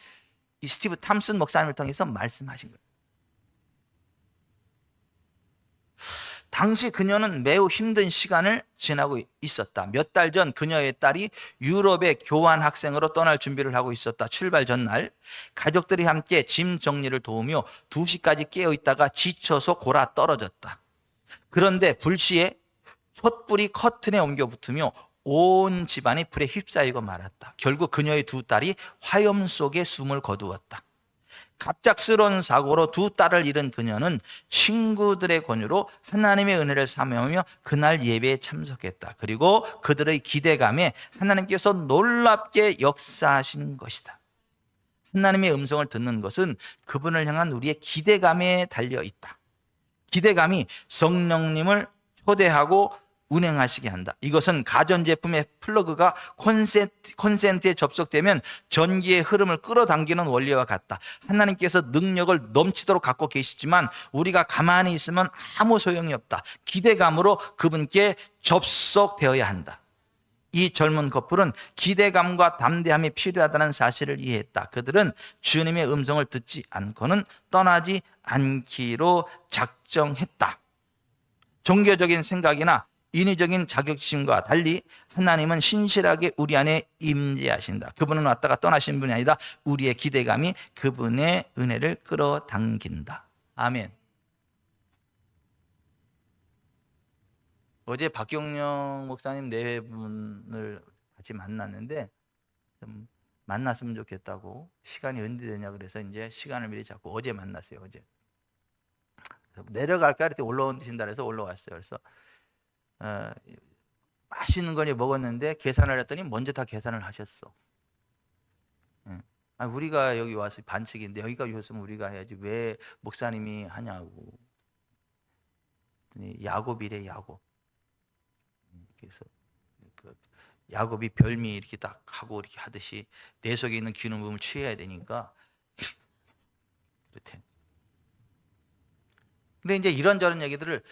이 스티브 탐슨 목사님을 통해서 말씀하신 거예요. 당시 그녀는 매우 힘든 시간을 지나고 있었다. 몇 달 전 그녀의 딸이 유럽에 교환 학생으로 떠날 준비를 하고 있었다. 출발 전날 가족들이 함께 짐 정리를 도우며 2시까지 깨어 있다가 지쳐서 골아 떨어졌다. 그런데 불시에 촛불이 커튼에 옮겨 붙으며 온 집안이 불에 휩싸이고 말았다. 결국 그녀의 2 딸이 화염 속에 숨을 거두었다. 갑작스러운 사고로 2 딸을 잃은 그녀는 친구들의 권유로 하나님의 은혜를 사모하며 그날 예배에 참석했다. 그리고 그들의 기대감에 하나님께서 놀랍게 역사하신 것이다. 하나님의 음성을 듣는 것은 그분을 향한 우리의 기대감에 달려 있다. 기대감이 성령님을 초대하고 운행하시게 한다. 이것은 가전제품의 플러그가 콘센트에 접속되면 전기의 흐름을 끌어당기는 원리와 같다. 하나님께서 능력을 넘치도록 갖고 계시지만 우리가 가만히 있으면 아무 소용이 없다. 기대감으로 그분께 접속되어야 한다. 이 젊은 커플은 기대감과 담대함이 필요하다는 사실을 이해했다. 그들은 주님의 음성을 듣지 않고는 떠나지 않기로 작정했다. 종교적인 생각이나 인위적인 자격지심과 달리 하나님은 신실하게 우리 안에 임재하신다. 그분은 왔다가 떠나신 분이 아니다. 우리의 기대감이 그분의 은혜를 끌어당긴다. 아멘. 어제 박경영 목사님 네 분을 같이 만났는데 좀 만났으면 좋겠다고, 시간이 언제 되냐 그래서 이제 시간을 미리 잡고 어제 만났어요. 어제 내려갈까 이렇게 올라오신다 그래서 올라왔어요. 그래서 맛있는 거니 먹었는데 계산을 했더니 먼저 다 계산을 하셨어. 우리가 여기 와서 반칙인데 여기가 오셨으면 우리가 해야지 왜 목사님이 하냐고. 야곱이래, 야곱. 그래서 그 야곱이 별미 이렇게 딱 하고 이렇게 하듯이 내 속에 있는 기름부음을 취해야 되니까 그렇대. 근데 이제 이런저런 얘기들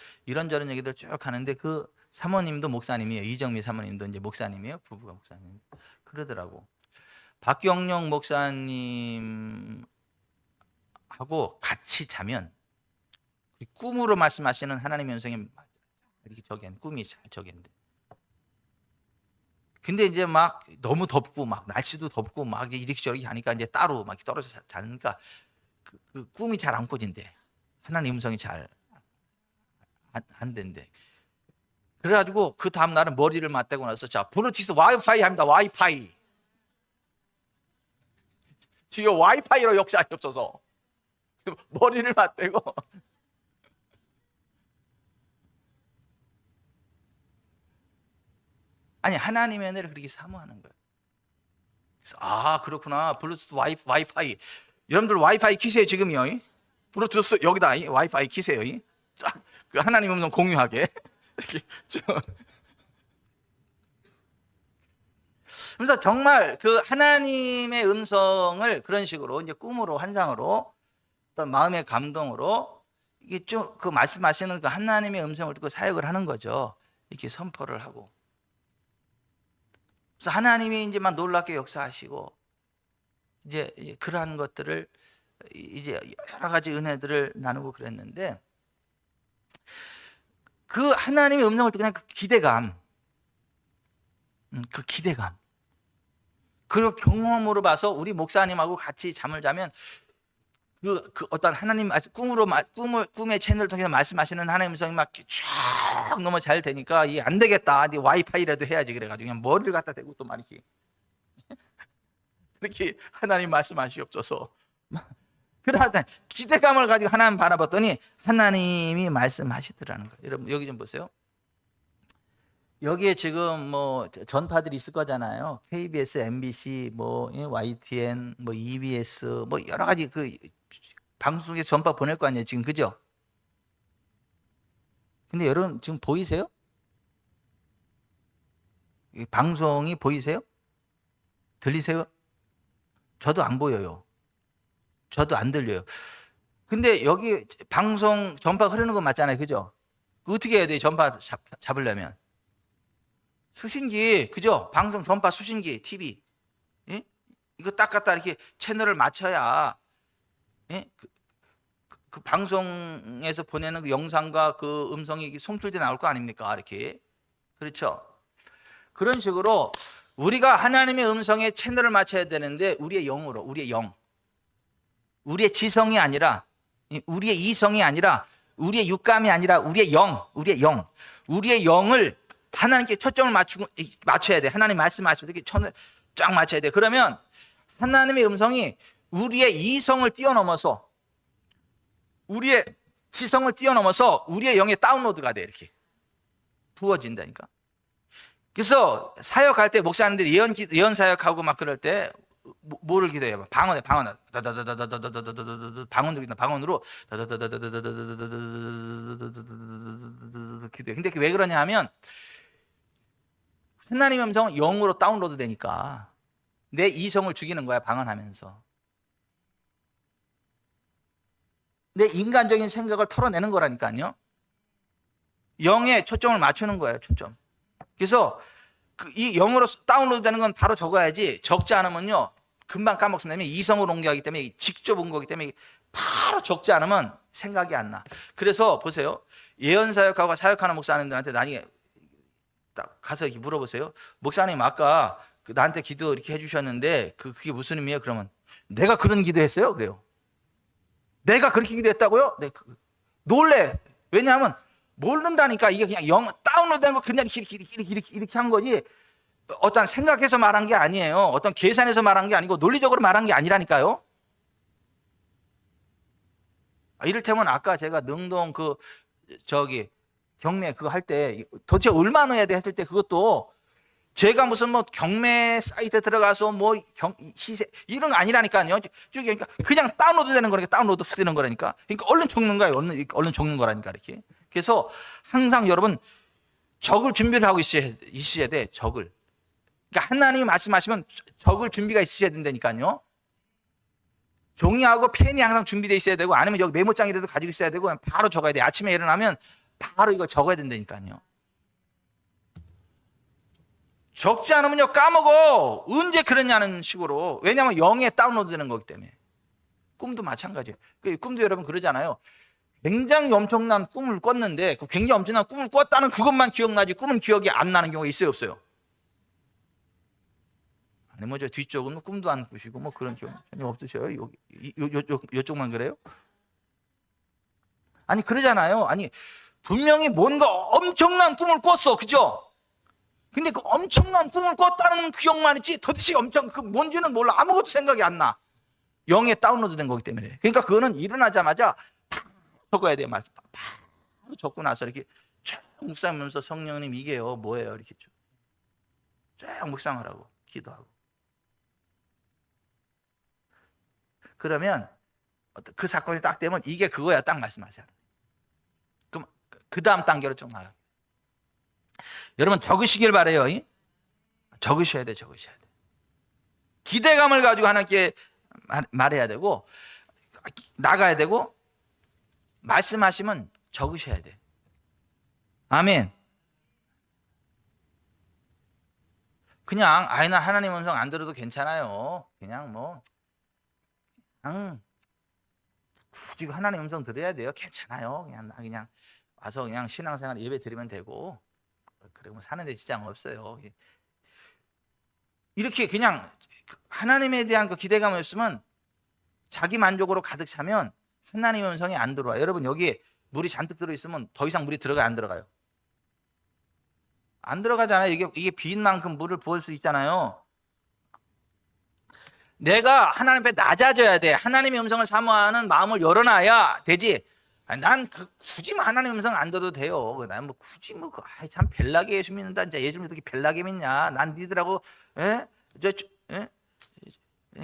쭉 하는데 그 사모님도 목사님이에요. 이정미 사모님도 이제 목사님이에요. 부부가 목사님. 그러더라고. 박경영 목사님하고 같이 자면 꿈으로 말씀하시는 하나님의 음성이 이렇게 꿈이 잘 적인데. 근데 이제 막 너무 덥고 막 날씨도 덥고 막 이렇게 저렇게 하니까 이제 따로 막 떨어져 자니까 그 꿈이 잘 안 꿔진대. 하나님 음성이 잘 안 된대. 그래가지고 그 다음 날은 머리를 맞대고 나서 자 블루투스 와이파이 합니다. 와이파이. 주여 와이파이로 역사하니 없어서 머리를 맞대고. 아니 하나님의 은혜를 그렇게 사모하는 거예요. 그래서 그렇구나. 블루투스 와이파이. 여러분들 와이파이 키세요 지금요. 블루투스 여기다 와이파이 키세요. 그 하나님 음성 공유하게 이렇게 좀. 그래서 정말 그 하나님의 음성을 그런 식으로 이제 꿈으로 환상으로 어떤 마음의 감동으로 이게 좀 그 말씀하시는 그 하나님의 음성을 듣고 사역을 하는 거죠. 이렇게 선포를 하고. 그래서 하나님이 이제 막 놀랍게 역사하시고 이제 그러한 것들을 이제 여러 가지 은혜들을 나누고 그랬는데 그 하나님의 음성을 듣고 그냥 그 기대감, 그리고 경험으로 봐서 우리 목사님하고 같이 잠을 자면 그 어떤 하나님 꿈의 채널을 통해서 말씀하시는 하나님의 음성이 막 쫙 너무 잘 되니까 이게 안 되겠다. 네 와이파이라도 해야지 그래가지고 그냥 머리를 갖다 대고 또 막 이렇게 하나님 말씀하시옵소서. 그러다 기대감을 가지고 하나님 바라봤더니 하나님이 말씀하시더라는 거예요. 여러분 여기 좀 보세요. 여기에 지금 뭐 전파들이 있을 거잖아요. KBS, MBC, 뭐 YTN, 뭐 EBS, 뭐 여러 가지 그 방송에 전파 보낼 거 아니에요, 지금 그죠? 근데 여러분 지금 보이세요? 이 방송이 보이세요? 들리세요? 저도 안 보여요. 저도 안 들려요. 근데 여기 방송 전파 흐르는 거 맞잖아요, 그죠? 어떻게 해야 돼요, 전파 잡으려면? 수신기, 그죠? 방송 전파 수신기, TV. 예? 이거 딱 갖다 이렇게 채널을 맞춰야 예? 그 방송에서 보내는 그 영상과 그 음성이 송출돼 나올 거 아닙니까? 이렇게. 그렇죠? 그런 식으로 우리가 하나님의 음성에 채널을 맞춰야 되는데 우리의 영으로, 우리의 지성이 아니라, 우리의 이성이 아니라, 우리의 육감이 아니라 우리의 영을 하나님께 초점을 맞춰야 돼. 하나님 말씀하시면 이렇게 쫙 맞춰야 돼. 그러면 하나님의 음성이 우리의 이성을 뛰어넘어서, 우리의 지성을 뛰어넘어서 우리의 영에 다운로드가 돼. 이렇게 부어진다니까. 그래서 사역할 때 목사님들이 예언 사역하고 막 그럴 때 뭐를 기도해요? 방언으로 기도해. 근데 왜 그러냐 하면 하나님의 음성은 영으로 다운로드 되니까 내 이성을 죽이는 거야, 방언하면서. 내 인간적인 생각을 털어내는 거라니까요. 영에 초점을 맞추는 거예요, 초점. 그래서 이 영어로 다운로드 되는 건 바로 적어야지, 적지 않으면요 금방 까먹습니다. 이성으로 옮겨가기 때문에, 직접 온 거기 때문에 바로 적지 않으면 생각이 안 나. 그래서 보세요, 예언사역하고 사역하는 목사님들한테 나중에 딱 가서 이렇게 물어보세요. 목사님 아까 나한테 기도 이렇게 해주셨는데 그게 무슨 의미예요? 그러면 내가 그런 기도했어요? 그래요. 내가 그렇게 기도했다고요? 네. 놀래. 왜냐하면 모른다니까. 이게 그냥 영 다운로드된 거 그냥 이렇게 한 거지, 어떤 생각해서 말한 게 아니에요. 어떤 계산해서 말한 게 아니고 논리적으로 말한 게 아니라니까요. 이를테면 아까 제가 능동 경매 그거 할 때 도대체 얼마나 해야 돼 했을 때, 그것도 제가 무슨 뭐 경매 사이트에 들어가서 뭐 시세 이런 거 아니라니까요. 그러니까 그냥 다운로드 되는 거니까, 다운로드 되는 거라니까. 그러니까 얼른 적는 거예요. 얼른 적는 거라니까, 이렇게. 그래서 항상 여러분 적을 준비를 하고 있어야 돼. 적을. 그러니까 하나님이 말씀하시면 적을 준비가 있으셔야 된다니까요. 종이하고 펜이 항상 준비되어 있어야 되고, 아니면 여기 메모장이라도 가지고 있어야 되고, 바로 적어야 돼. 아침에 일어나면 바로 이거 적어야 된다니까요. 적지 않으면요 까먹어. 언제 그러냐는 식으로. 왜냐하면 영에 다운로드 되는 거기 때문에. 꿈도 마찬가지예요. 꿈도 여러분 그러잖아요. 굉장히 엄청난 꿈을 꿨는데 그 굉장히 엄청난 꿈을 꿨다는 그것만 기억나지 꿈은 기억이 안 나는 경우가 있어요, 없어요? 아니 뭐 저 뒤쪽은 뭐 꿈도 안 꾸시고 뭐 그런 경우 전혀 없으셔요? 요쪽만 그래요? 아니 그러잖아요. 아니 분명히 뭔가 엄청난 꿈을 꿨어, 그죠? 근데 그 엄청난 꿈을 꿨다는 기억만 있지 도대체 그 뭔지는 몰라. 아무것도 생각이 안 나. 영에 다운로드 된 거기 때문에. 그러니까 그거는 일어나자마자 적어야 돼요. 바로 적고 나서 이렇게 쭉 묵상하면서 성령님 이게요 뭐예요? 이렇게 쭉 묵상을 하고 기도하고. 그러면 그 사건이 딱 되면 이게 그거야 딱 말씀하세요. 그럼 그 다음 단계로 쭉 나가요. 여러분 적으시길 바래요. 적으셔야 돼. 기대감을 가지고 하나님께 말해야 되고, 나가야 되고, 말씀하시면 적으셔야 돼. 아멘. 그냥 나 하나님 음성 안 들어도 괜찮아요. 그냥 굳이 하나님 음성 들어야 돼요? 괜찮아요. 그냥 와서 그냥 신앙생활 예배 드리면 되고, 그러면 사는데 지장 없어요. 이렇게 그냥 하나님에 대한 그 기대감이 없으면, 자기 만족으로 가득 차면 하나님의 음성이 안 들어와. 여러분 여기 물이 잔뜩 들어있으면 더 이상 물이 들어가요, 안 들어가요? 안 들어가잖아요. 이게 빈 만큼 물을 부을 수 있잖아요. 내가 하나님 앞에 낮아져야 돼. 하나님의 음성을 사모하는 마음을 열어놔야 되지. 난 굳이 하나님의 음성 안 들어도 돼요. 난 굳이 참 벨나게 예수 믿는다. 이제 예수 믿는 게 벨나게 믿냐? 난 니들하고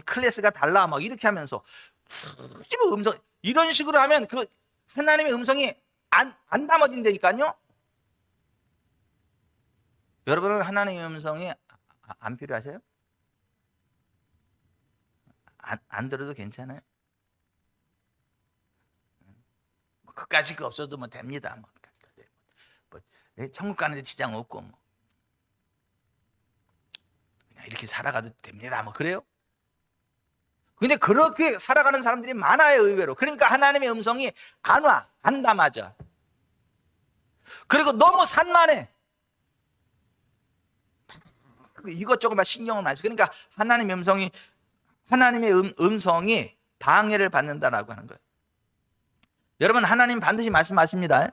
클래스가 달라. 막 이렇게 하면서 굳이 음성 이런 식으로 하면 그 하나님의 음성이 안 담아진다니까요. 여러분은 하나님의 음성이 안 필요하세요? 안 들어도 괜찮아요? 그까지 없어도 됩니다. 천국 가는데 지장 없고 그냥 이렇게 살아가도 됩니다. 그래요? 근데 그렇게 살아가는 사람들이 많아요, 의외로. 그러니까 하나님의 음성이 안 담아져. 그리고 너무 산만해. 이것저것 막 신경을 많이 써. 그러니까 하나님의 음성이 방해를 받는다라고 하는 거예요. 여러분 하나님 반드시 말씀하십니다.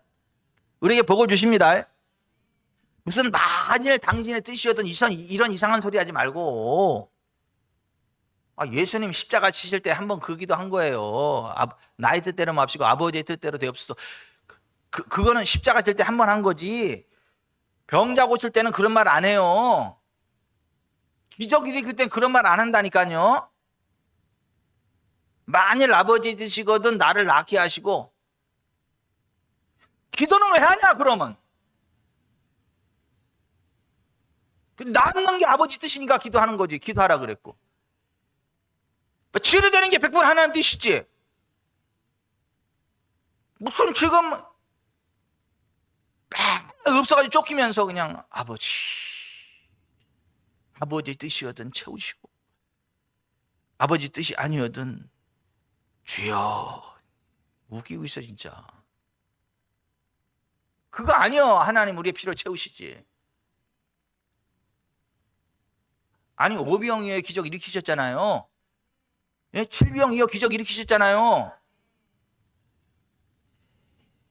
우리에게 복을 주십니다. 무슨 만일 당신의 뜻이었던 이런 이상한 소리 하지 말고, 예수님 십자가 치실 때 한 번 그 기도 한 거예요. 나의 뜻대로 맙시고 아버지의 뜻대로 되옵소서. 그거는 십자가 칠 때 한 번 한 거지. 병자 고칠 때는 그런 말 안 해요. 기적 일으킬 땐 그런 말 안 한다니까요. 만일 아버지 뜻이거든 나를 낫게 하시고. 기도는 왜 하냐 그러면? 낳는 게 아버지 뜻이니까 기도하는 거지. 기도하라 그랬고. 치료되는 게 100% 하나님 뜻이지. 무슨 지금 맨날 없어가지고 쫓기면서 그냥 아버지 뜻이거든 채우시고, 아버지 뜻이 아니거든 주여, 웃기고 있어 진짜. 그거 아니요. 하나님 우리의 필요를 채우시지. 아니 오병이어의 기적 일으키셨잖아요. 예? 칠병이어 기적 일으키셨잖아요.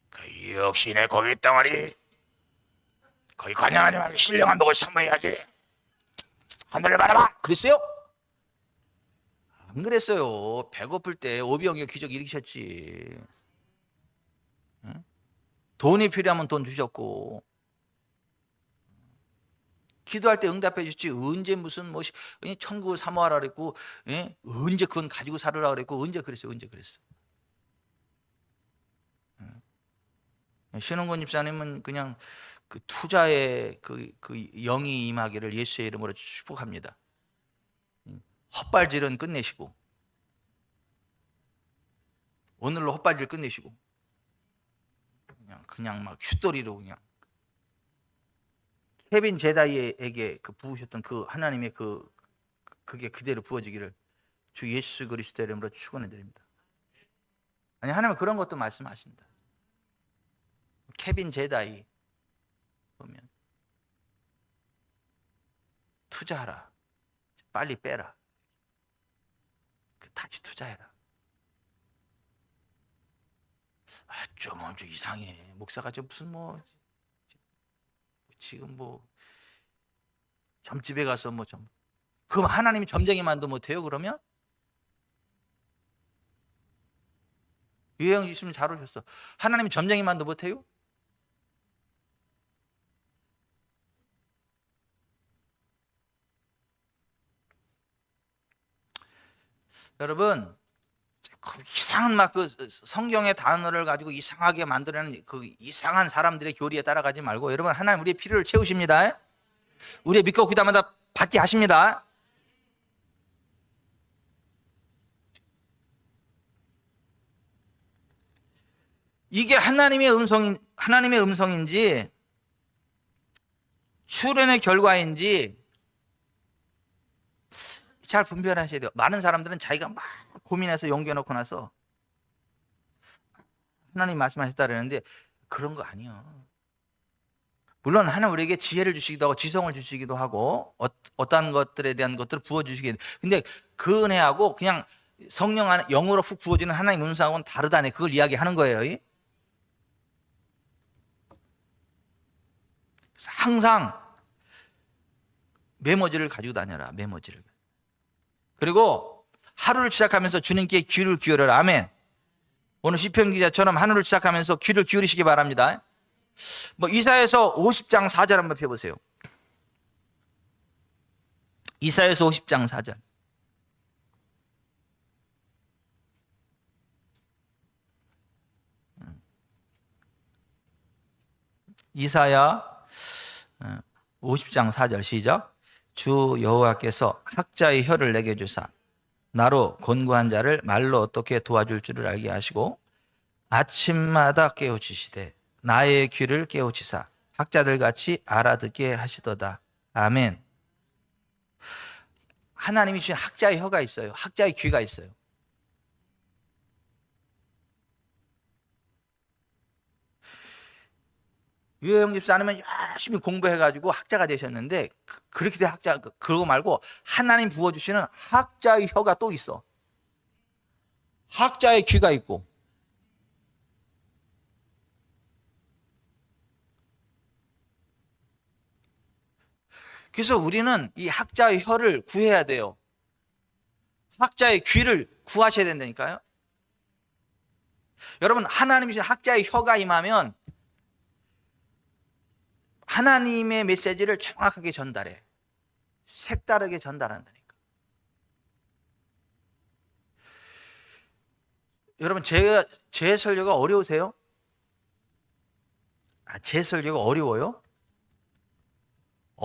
그 역시 내 고기 덩어리, 거기 관양하지 말고 신령한 복을 선물해야지. 하늘을 바라봐. 그랬어요? 안 그랬어요. 배고플 때 오병이어 기적 일으키셨지. 예? 돈이 필요하면 돈 주셨고, 기도할 때 응답해 주셨지. 언제 무슨 뭐 천국을 사모하라 그랬고, 예? 언제 그건 가지고 살으라 그랬고, 언제 그랬어요? 언제 그랬어? 신흥권 집사님은 그냥 그 투자에 그 영이 임하기를 예수의 이름으로 축복합니다. 헛발질은 끝내시고, 오늘로 헛발질 끝내시고, 그냥 막 슛돌이로 그냥 케빈 제다이에게 그 부으셨던 그 하나님의 그게 그대로 부어지기를 주 예수 그리스도의 이름으로 축원해 드립니다. 아니 하나님은 그런 것도 말씀하신다. 케빈 제다이 보면 투자하라, 빨리 빼라, 다시 투자해라. 좀 이상해. 목사가 좀 무슨 지금 점집에 가서 그럼 하나님이 점쟁이만도 못해요? 그러면 유혜영 지금 잘 오셨어. 하나님이 점쟁이만도 못해요? 여러분, 그 이상한 그 성경의 단어를 가지고 이상하게 만들어내는 그 이상한 사람들의 교리에 따라가지 말고, 여러분 하나님 우리의 필요를 채우십니다. 우리의 믿고 기도마다 받게 하십니다. 이게 하나님의 음성인지 출현의 결과인지 잘 분별하셔야 돼요. 많은 사람들은 자기가 막 고민해서 용기해놓고 나서 하나님 말씀하셨다 그러는데 그런 거 아니에요. 물론 하나님 우리에게 지혜를 주시기도 하고 지성을 주시기도 하고 어떠한 것들에 대한 것들을 부어주시기도 해요. 근데 그 은혜하고 그냥 성령 안에 영으로 훅 부어지는 하나님 음성하고는 다르다네. 그걸 이야기하는 거예요. 항상 메모지를 가지고 다녀라. 메모지를. 그리고 하루를 시작하면서 주님께 귀를 기울여라. 아멘. 오늘 시편 기자처럼 하루를 시작하면서 귀를 기울이시기 바랍니다. 이사야서 50장 4절 한번 펴보세요. 이사야서 50장 4절. 이사야 50장 4절 시작. 주 여호와께서 학자의 혀를 내게 주사 나로 곤고한 자를 말로 어떻게 도와줄 줄을 알게 하시고 아침마다 깨우치시되 나의 귀를 깨우치사 학자들 같이 알아듣게 하시도다. 아멘. 하나님이 주신 학자의 혀가 있어요. 학자의 귀가 있어요. 유혜영 집사님은 열심히 공부해가지고 학자가 되셨는데 그렇게 된 학자 그거 말고 하나님 부어주시는 학자의 혀가 또 있어. 학자의 귀가 있고. 그래서 우리는 이 학자의 혀를 구해야 돼요. 학자의 귀를 구하셔야 된다니까요. 여러분 하나님이 주신 학자의 혀가 임하면 하나님의 메시지를 정확하게 전달해. 색다르게 전달한다니까. 여러분 제 설교가 어려우세요? 제 설교가 어려워요?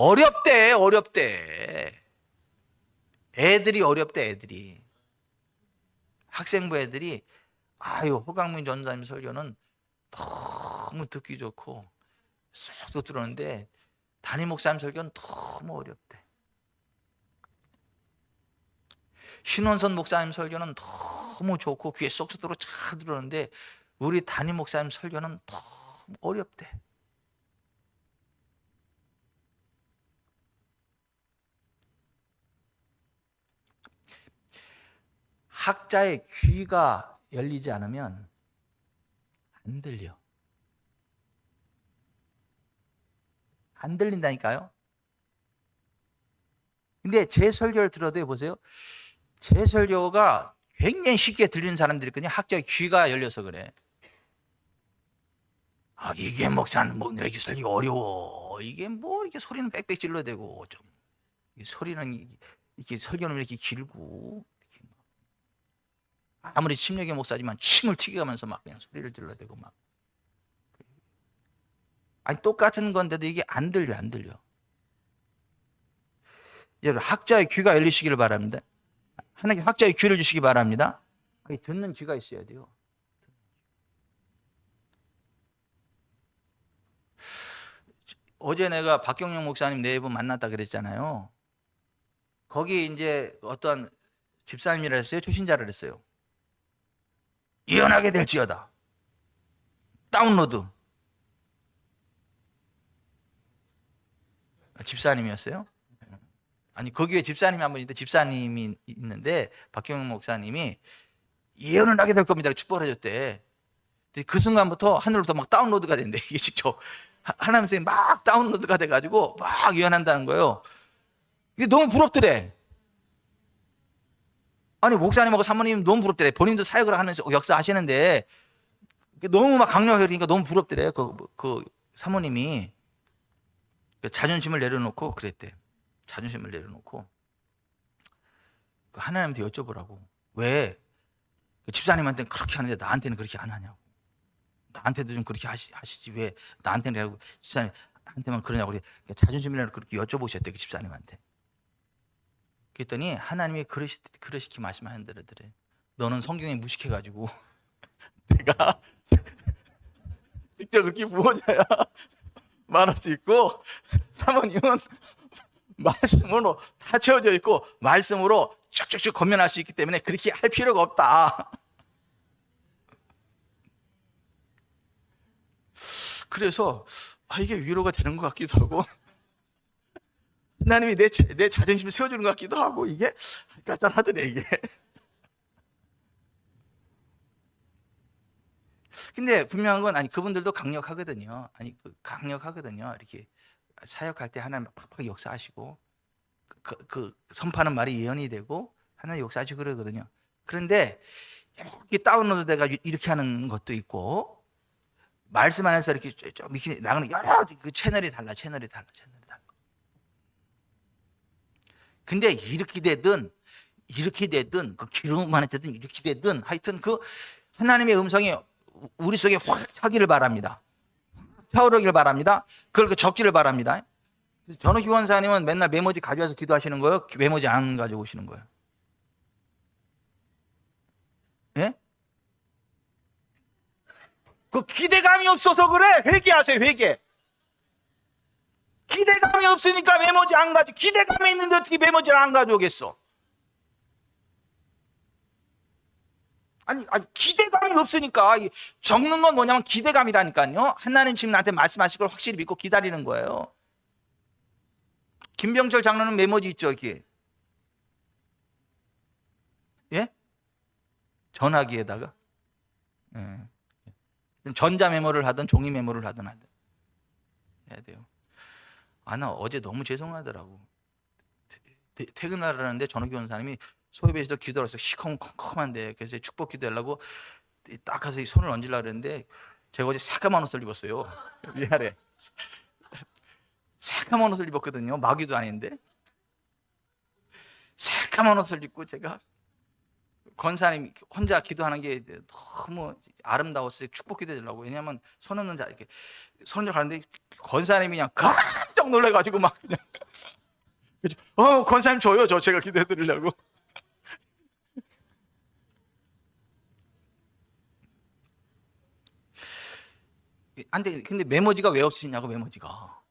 어렵대. 애들이 어렵대, 애들이. 학생부 애들이, 아유, 허강민 전사님 설교는 너무 듣기 좋고, 쏙 들었는데, 담임 목사님 설교는 너무 어렵대. 신원선 목사님 설교는 너무 좋고, 귀에 쏙 들어 잘 들었는데, 우리 담임 목사님 설교는 너무 어렵대. 학자의 귀가 열리지 않으면 안 들려. 안 들린다니까요. 근데 제 설교를 들어도 보세요. 제 설교가 굉장히 쉽게 들리는 사람들이 있거든요. 학자의 귀가 열려서 그래. 아, 이게 목사는 뭐 이렇게 설교가 어려워. 이게 뭐 이렇게 소리는 빽빽 질러대고 좀 소리는 이렇게 설교는 이렇게 길고 이렇게 아무리 침례교 목사지만 침을 튀겨가면서 막 그냥 소리를 질러대고 막. 아니 똑같은 건데도 이게 안 들려. 여러분 학자의 귀가 열리시기를 바랍니다. 하나님 학자의 귀를 주시기 바랍니다. 듣는 귀가 있어야 돼요. 어제 내가 박경영 목사님 네 분 만났다 그랬잖아요. 거기 이제 어떤 집사님이라 했어요. 초신자를 했어요. 예언하게 될지어다. 다운로드. 집사님이었어요? 아니 거기에 집사님이 한 분 있는데 집사님이 있는데 박경영 목사님이 예언을 하게 될 겁니다. 축복을 해줬대. 그 순간부터 하늘로부터 막 다운로드가 된대. 이게 직접 하나님 선생님 막 다운로드가 돼가지고 막 예언한다는 거예요. 이게 너무 부럽더래. 아니 목사님하고 사모님 너무 부럽더래. 본인도 사역을 하면서 역사 하시는데 너무 막 강력하게 그러니까 너무 부럽더래. 그 사모님이 자존심을 내려놓고 그랬대. 자존심을 내려놓고 하나님한테 여쭤보라고. 왜 집사님한테는 그렇게 하는데 나한테는 그렇게 안 하냐고. 나한테도 좀 그렇게 하시지 왜 나한테는 그러고 집사님한테만 그러냐고. 그러니까 자존심을 내려 그렇게 여쭤보셨대. 그 집사님한테. 그랬더니 하나님이 그러시키 말씀하는 대로더래. 너는 성경에 무식해가지고 내가 직접 그렇게 부모자야 말할 수 있고 사모님은 말씀으로 다 채워져 있고 말씀으로 쭉쭉쭉 건면할 수 있기 때문에 그렇게 할 필요가 없다. 그래서 이게 위로가 되는 것 같기도 하고 하나님이 내 자존심을 세워주는 것 같기도 하고 이게 깔깔하더래 이게. 근데 분명한 건 그분들도 강력하거든요. 강력하거든요. 이렇게 사역할 때 하나님 팍팍 역사하시고 그 선포하는 말이 예언이 되고 하나님 역사하시고 그러거든요. 그런데 이렇게 다운로드 돼가 이렇게 하는 것도 있고 말씀 안에서 이렇게 좀 이렇게 나가는 여러 그 채널이 달라. 근데 이렇게 되든 그 기름만에 되든 이렇게 되든 하여튼 그 하나님의 음성이 우리 속에 확 차기를 바랍니다. 차오르기를 바랍니다. 그걸 적기를 바랍니다. 전우기 원사님은 맨날 메모지 가져와서 기도하시는 거예요? 메모지 안 가지고 오시는 거예요? 예? 그 기대감이 없어서 그래. 회개하세요. 회개. 기대감이 없으니까 메모지 안 가져. 기대감이 있는데 어떻게 메모지를 안 가져오겠어? 아니 기대감이 없으니까 적는 건 뭐냐면 기대감이라니까요. 하나님 지금 나한테 말씀하실 걸 확실히 믿고 기다리는 거예요. 김병철 장로는 메모지 있죠, 여기. 예? 전화기에다가. 예. 전자 메모를 하든 종이 메모를 하든 해야 돼요. 나 어제 너무 죄송하더라고. 퇴근하려는데 전우기 원사님이 소협에서 기도를 해서 시커먼데 그래서 축복 기도하려고 딱 가서 손을 얹으려고 그랬는데 제가 어제 새까만 옷을 입었어요. 미안해. 새까만 옷을 입었거든요. 마귀도 아닌데 새까만 옷을 입고 제가 권사님 혼자 기도하는 게 너무 아름다웠어요. 축복 기도해주려고. 왜냐하면 손 얹는 자 이렇게 손 얹어 가는데 권사님이 그냥 깜짝 깜짝 놀래가지고 막 그냥 권사님 줘요, 제가 기도해 드리려고. 안 돼. 근데 메모지가 왜 없으냐고, 메모지가.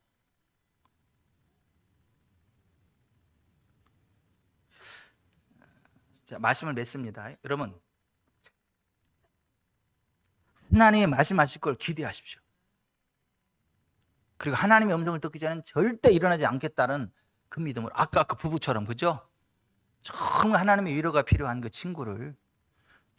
자, 말씀을 맺습니다. 여러분, 하나님의 말씀하실 걸 기대하십시오. 그리고 하나님의 음성을 듣기 전에는 절대 일어나지 않겠다는 그 믿음으로, 아까 그 부부처럼, 그죠? 정말 하나님의 위로가 필요한 그 친구를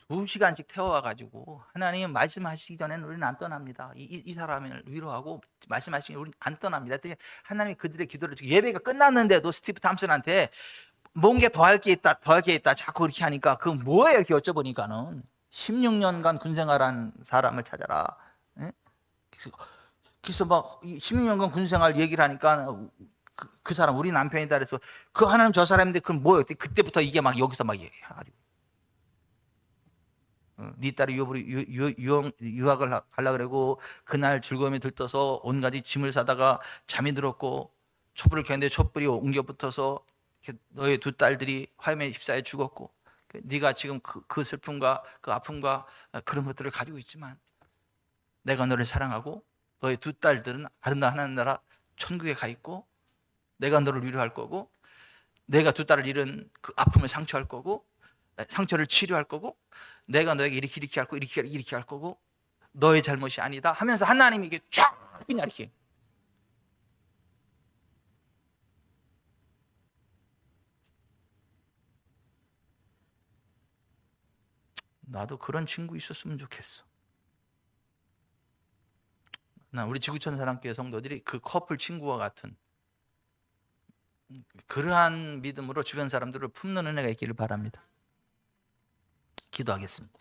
2시간씩 태워와가지고 하나님 말씀하시기 전에는 우리는 안 떠납니다. 이 사람을 위로하고 말씀하시기 전에 우리는 안 떠납니다. 하나님이 그들의 기도를, 예배가 끝났는데도 스티브 탐슨한테 뭔가 더 할 게 있다, 더 할 게 있다 자꾸 그렇게 하니까 그건 뭐예요? 이렇게 여쭤보니까는 16년간 군생활한 사람을 찾아라. 예? 그래서 막 16년간 군생활 얘기를 하니까 그 사람 우리 남편이다 그래서 그 하나님 저 사람인데 그럼 뭐예요? 그때부터 이게 막 여기서 막 얘기해가지고 네 딸이 유학을 가려고 그러고 그날 즐거움에 들떠서 온갖 짐을 사다가 잠이 들었고 촛불을 켰는데 촛불이 옮겨 붙어서 너의 2 딸들이 화염에 휩싸여 죽었고 네가 지금 그 슬픔과 그 아픔과 그런 것들을 가지고 있지만 내가 너를 사랑하고 너의 2 딸들은 아름다운 하나님 나라 천국에 가 있고 내가 너를 위로할 거고 내가 2 딸을 잃은 그 아픔을 상처할 거고 상처를 치료할 거고 내가 너에게 이렇게 할 거고 이렇게 할 거고 너의 잘못이 아니다 하면서 하나님이 이게 쫙 그냥 이렇게 나도 그런 친구 있었으면 좋겠어. 난 우리 지구촌 사랑교회 성도들이 그 커플 친구와 같은 그러한 믿음으로 주변 사람들을 품는 은혜가 있기를 바랍니다. 기도하겠습니다.